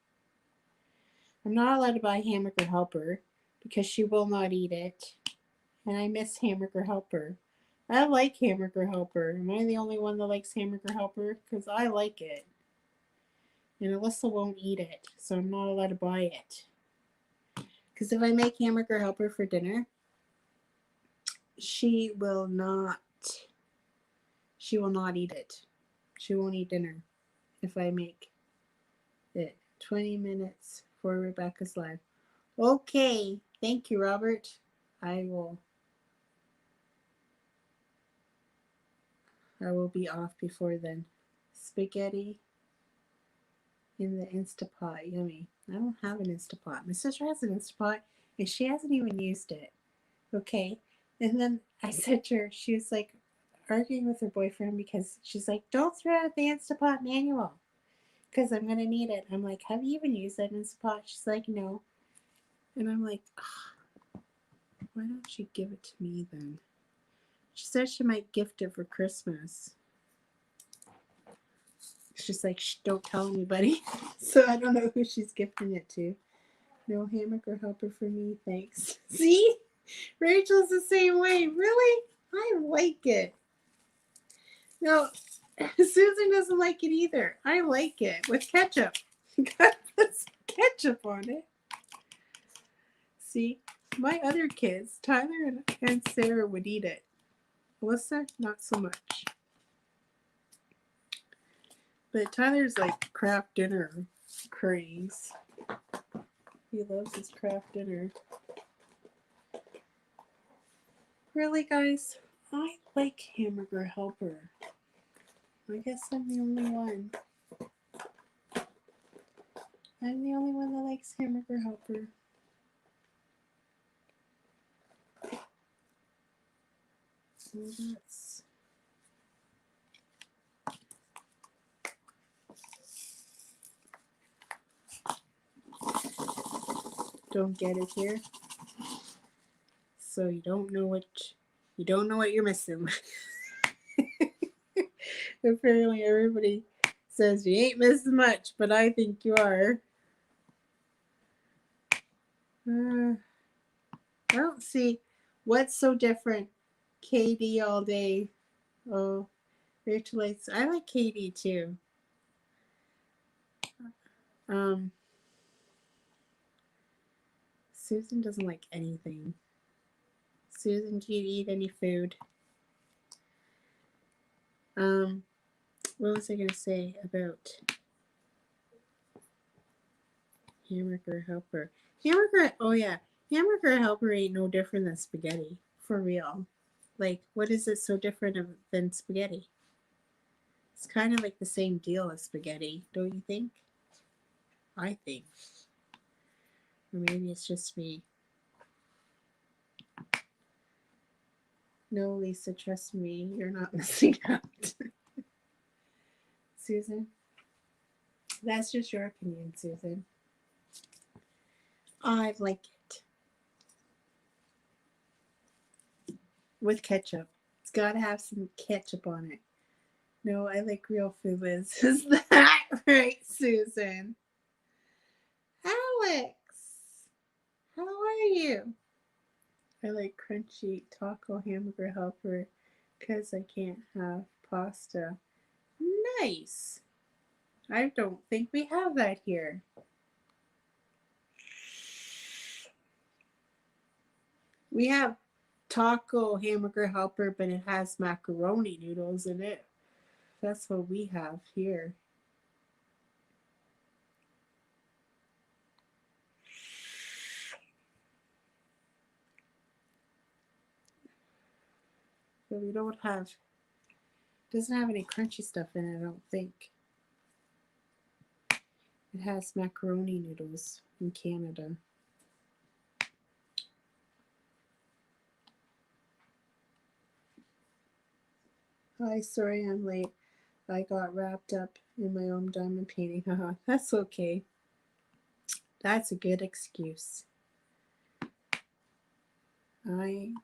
I'm not allowed to buy Hamburger Helper because she will not eat it. And I miss Hamburger Helper. I like Hamburger Helper. Am I the only one that likes Hamburger Helper? Because I like it. And Alyssa won't eat it, so I'm not allowed to buy it. Because if I make Hamburger Helper for dinner, she will not eat it. She won't eat dinner if I make it. 20 minutes for Rebecca's live. Okay, thank you, Robert. I will be off before then. Spaghetti in the Instapot. Yummy. I don't have an Instapot. My sister has an Instapot, and she hasn't even used it. Okay. And then I said to her, she was like arguing with her boyfriend because she's like, don't throw out the Instapot manual because I'm going to need it. I'm like, have you even used that Instapot? She's like, no. And I'm like, oh, why don't you give it to me then? She says she might gift it for Christmas. She's like, shh, don't tell anybody. So I don't know who she's gifting it to. No Hamburger Helper for me, thanks. See? Rachel's the same way. Really? I like it. No, Susan doesn't like it either. I like it with ketchup. Gotta put some ketchup on it. See? My other kids, Tyler and Sarah, would eat it. Alyssa, not so much. But Tyler's like craft dinner craze. He loves his craft dinner. Really, guys? I like Hamburger Helper. I guess I'm the only one. I'm the only one that likes Hamburger Helper. So that's... Don't get it here? So you don't know what you're missing. Apparently everybody says you ain't missing much, but I think you are. I don't see what's so different. KD all day. Oh, Rachel likes. I like KD too. Susan doesn't like anything. Susan, do you eat any food? What was I going to say about hamburger helper? Oh yeah. Hamburger helper ain't no different than spaghetti. For real. Like, what is it so different than spaghetti? It's kind of like the same deal as spaghetti, don't you think? I think. Or maybe it's just me. No, Lisa, trust me. You're not missing out. Susan? That's just your opinion, Susan. I like it. With ketchup. It's got to have some ketchup on it. No, I like real food, Liz. Is that right, Susan? Alex, how are you? I like crunchy taco hamburger helper because I can't have pasta. Nice. I don't think we have that here. We have taco hamburger helper, but it has macaroni noodles in it. That's what we have here. But we don't have, doesn't have any crunchy stuff in it, I don't think. It has macaroni noodles in Canada. Hi, sorry I'm late. I got wrapped up in my own diamond painting. Haha, that's okay. That's a good excuse.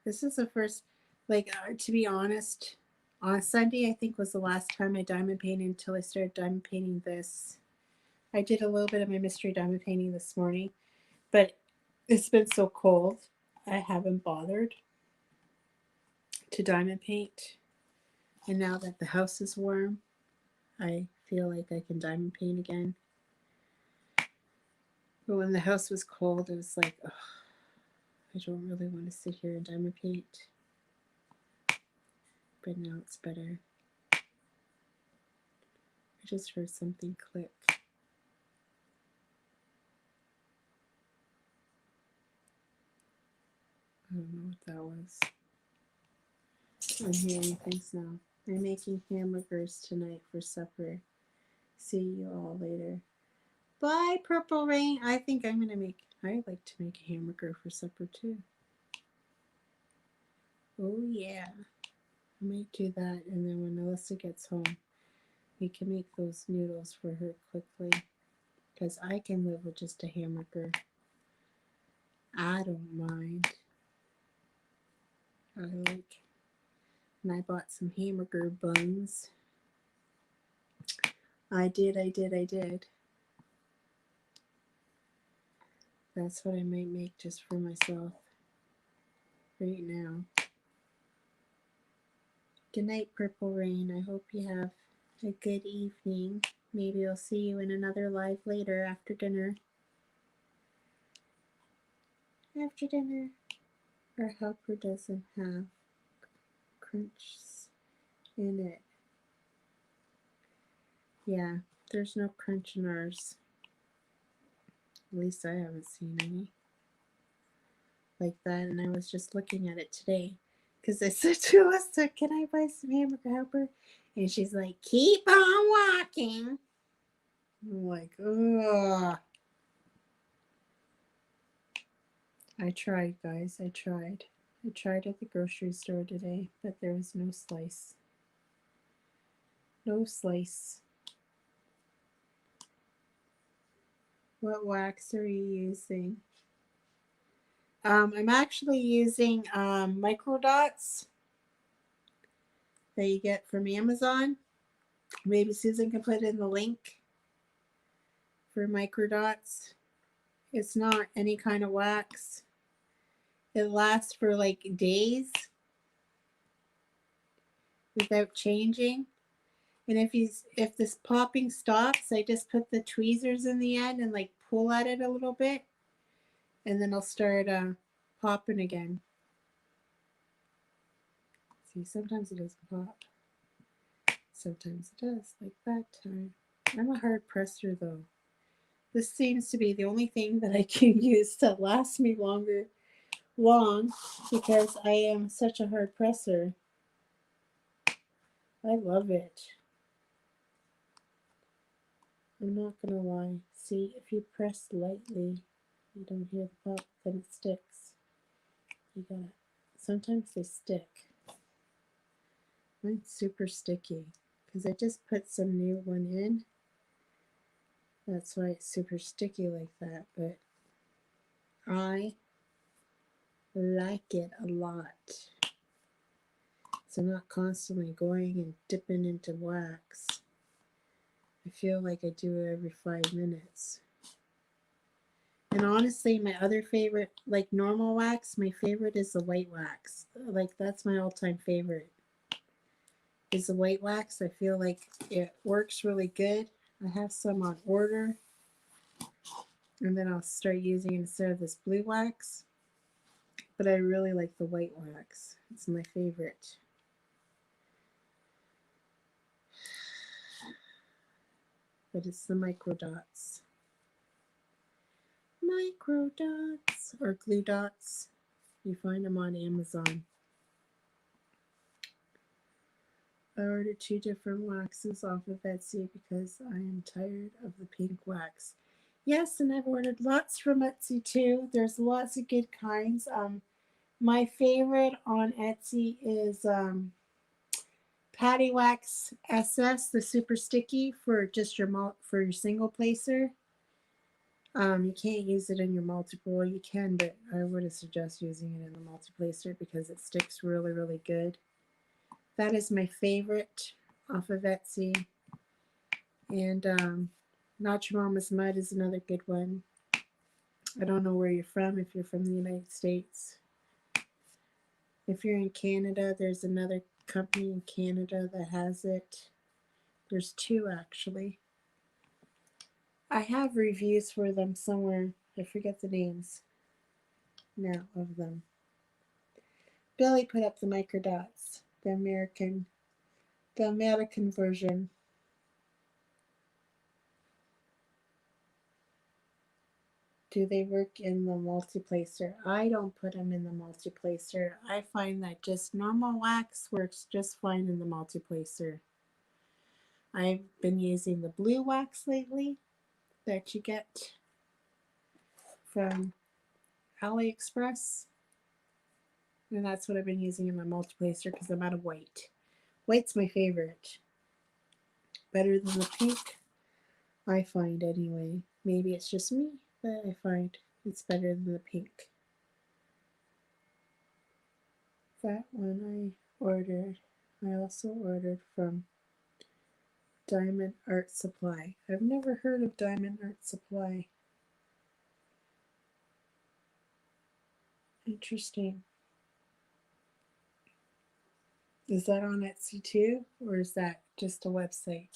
This is the first, to be honest, on Sunday I think was the last time I diamond painted until I started diamond painting this. I did a little bit of my mystery diamond painting this morning, but it's been so cold I haven't bothered to diamond paint. And now that the house is warm, I feel like I can diamond paint again. But when the house was cold, it was like, oh, I don't really want to sit here and diamond paint. But now it's better. I just heard something click. I don't know what that was. I'm hearing things now. I'm making hamburgers tonight for supper. See you all later. Bye, Purple Rain. I think I'd like to make a hamburger for supper too. Oh yeah. I might do that, and then when Alyssa gets home, we can make those noodles for her quickly. Because I can live with just a hamburger. I don't mind. And I bought some hamburger buns. I did. That's what I might make just for myself right now. Good night, Purple Rain. I hope you have a good evening. Maybe I'll see you in another live later after dinner. Our helper doesn't have crunches in it. Yeah, there's no crunch in ours. At least I haven't seen any like that. And I was just looking at it today because I said to Alyssa, can I buy some hamburger helper? And she's like, keep on walking. I'm like, ugh. I tried, guys. I tried at the grocery store today, but there was no slice. No slice. What wax are you using? I'm actually using micro dots that you get from Amazon. Maybe Susan can put in the link for micro dots. It's not any kind of wax. It lasts for like days without changing. And if this popping stops, I just put the tweezers in the end and like pull at it a little bit, and then I'll start popping again. See, sometimes it doesn't pop. Sometimes it does, like that time. I'm a hard presser though. This seems to be the only thing that I can use to last me long because I am such a hard presser. I love it. I'm not gonna lie. See, if you press lightly, you don't hear the pop, then it sticks. You gotta, sometimes they stick. Mine's super sticky because I just put some new one in. That's why it's super sticky like that, but I like it a lot. So I'm not constantly going and dipping into wax. I feel like I do it every 5 minutes. And honestly, my other favorite, like normal wax, my favorite is the white wax. Like that's my all-time favorite. Is the white wax. I feel like it works really good. I have some on order. And then I'll start using it instead of this blue wax. But I really like the white wax. It's my favorite. But it's the micro dots. Micro dots or glue dots. You find them on Amazon. I ordered 2 different waxes off of Etsy because I am tired of the pink wax. Yes, and I've ordered lots from Etsy too. There's lots of good kinds. My favorite on Etsy is Patty Wax SS, the super sticky for just your single placer. You can't use it in your multiple. You can, but I wouldn't suggest using it in the multi-placer because it sticks really, really good. That is my favorite off of Etsy. And Not Your Mama's Mud is another good one. I don't know where you're from, if you're from the United States. If you're in Canada, there's another company in Canada that has it. There's 2 actually. I have reviews for them somewhere. I forget the names now of them. Billy put up the microdots, the American version. Do they work in the multi-placer? I don't put them in the multi-placer. I find that just normal wax works just fine in the multi-placer. I've been using the blue wax lately that you get from AliExpress. And that's what I've been using in my multi-placer because I'm out of white. White's my favorite. Better than the pink, I find anyway. Maybe it's just me, but I find it's better than the pink. That one I ordered. I also ordered from Diamond Art Supply. I've never heard of Diamond Art Supply. Interesting. Is that on Etsy too, or is that just a website?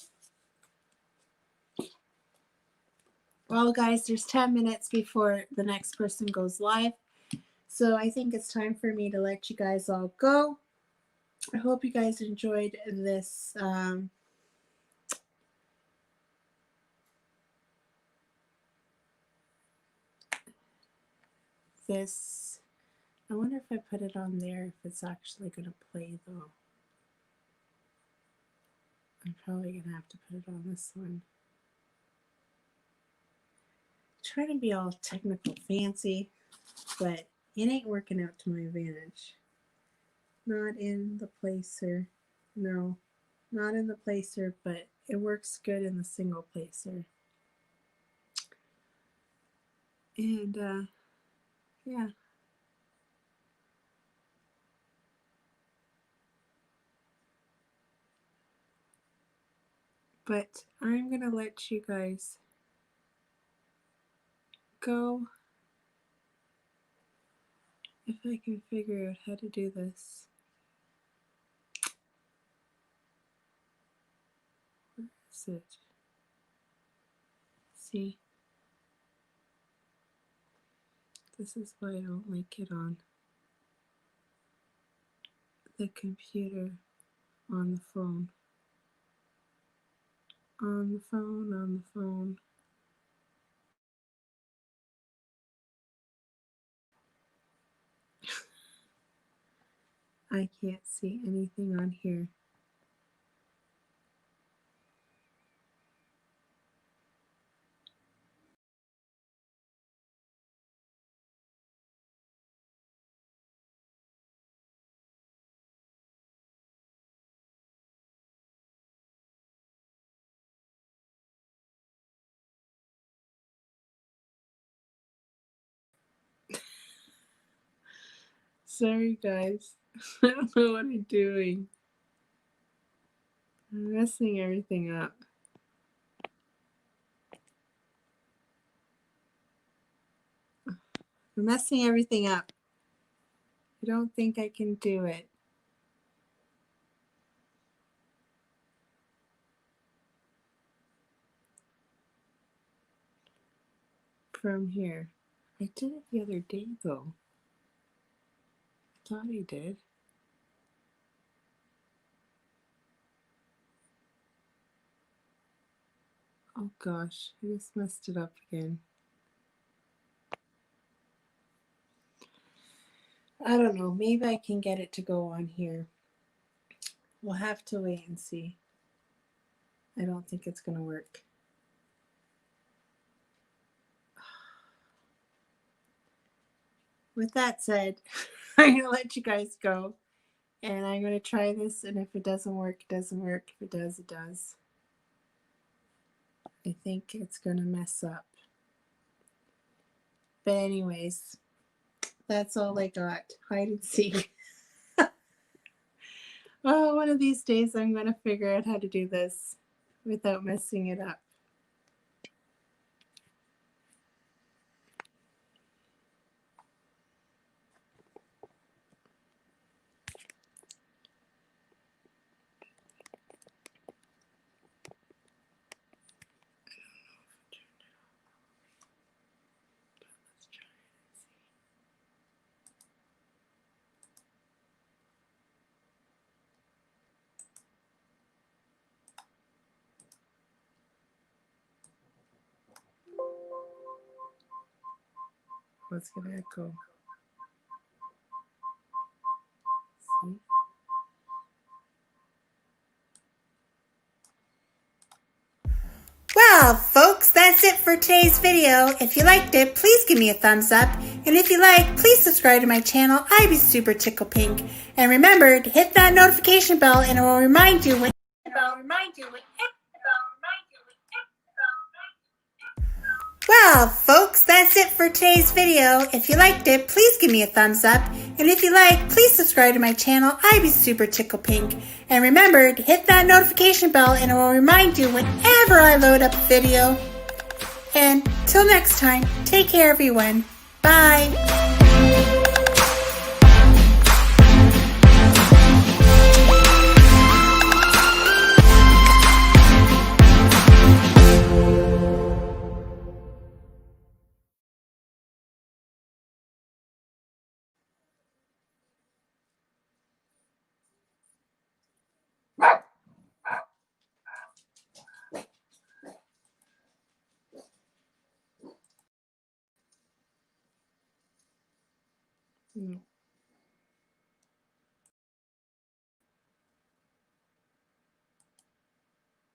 Well, guys, there's 10 minutes before the next person goes live. So I think it's time for me to let you guys all go. I hope you guys enjoyed this I wonder if I put it on there, if it's actually going to play though. I'm probably going to have to put it on this one. Trying to be all technical fancy, but it ain't working out to my advantage. Not in the placer. No, not in the placer, but it works good in the single placer. And yeah. But I'm going to let you guys go. If I can figure out how to do this. Where is it? See? This is why I don't like it on the computer on the phone. On the phone, on the phone. I can't see anything on here. Sorry guys, I don't know what I'm doing. I'm messing everything up. I'm messing everything up. I don't think I can do it. From here. I did it the other day though. I thought I did. Oh gosh, I just messed it up again. I don't know, maybe I can get it to go on here. We'll have to wait and see. I don't think it's going to work. With that said, I'm going to let you guys go. And I'm going to try this, and if it doesn't work, it doesn't work. If it does, it does. I think it's going to mess up. But anyways, that's all I got. Hide and seek. Oh, one of these days I'm going to figure out how to do this without messing it up. What's going to echo? See? Well, folks, that's it for today's video. If you liked it, please give me a thumbs up. And if you like, please subscribe to my channel. I'd be super tickle pink. And remember to hit that notification bell and it will remind you when Well, folks, that's it for today's video. If you liked it, please give me a thumbs up. And if you like, please subscribe to my channel. I'd be super tickle pink. And remember to hit that notification bell and it will remind you whenever I load up a video. And till next time, take care everyone. Bye. No.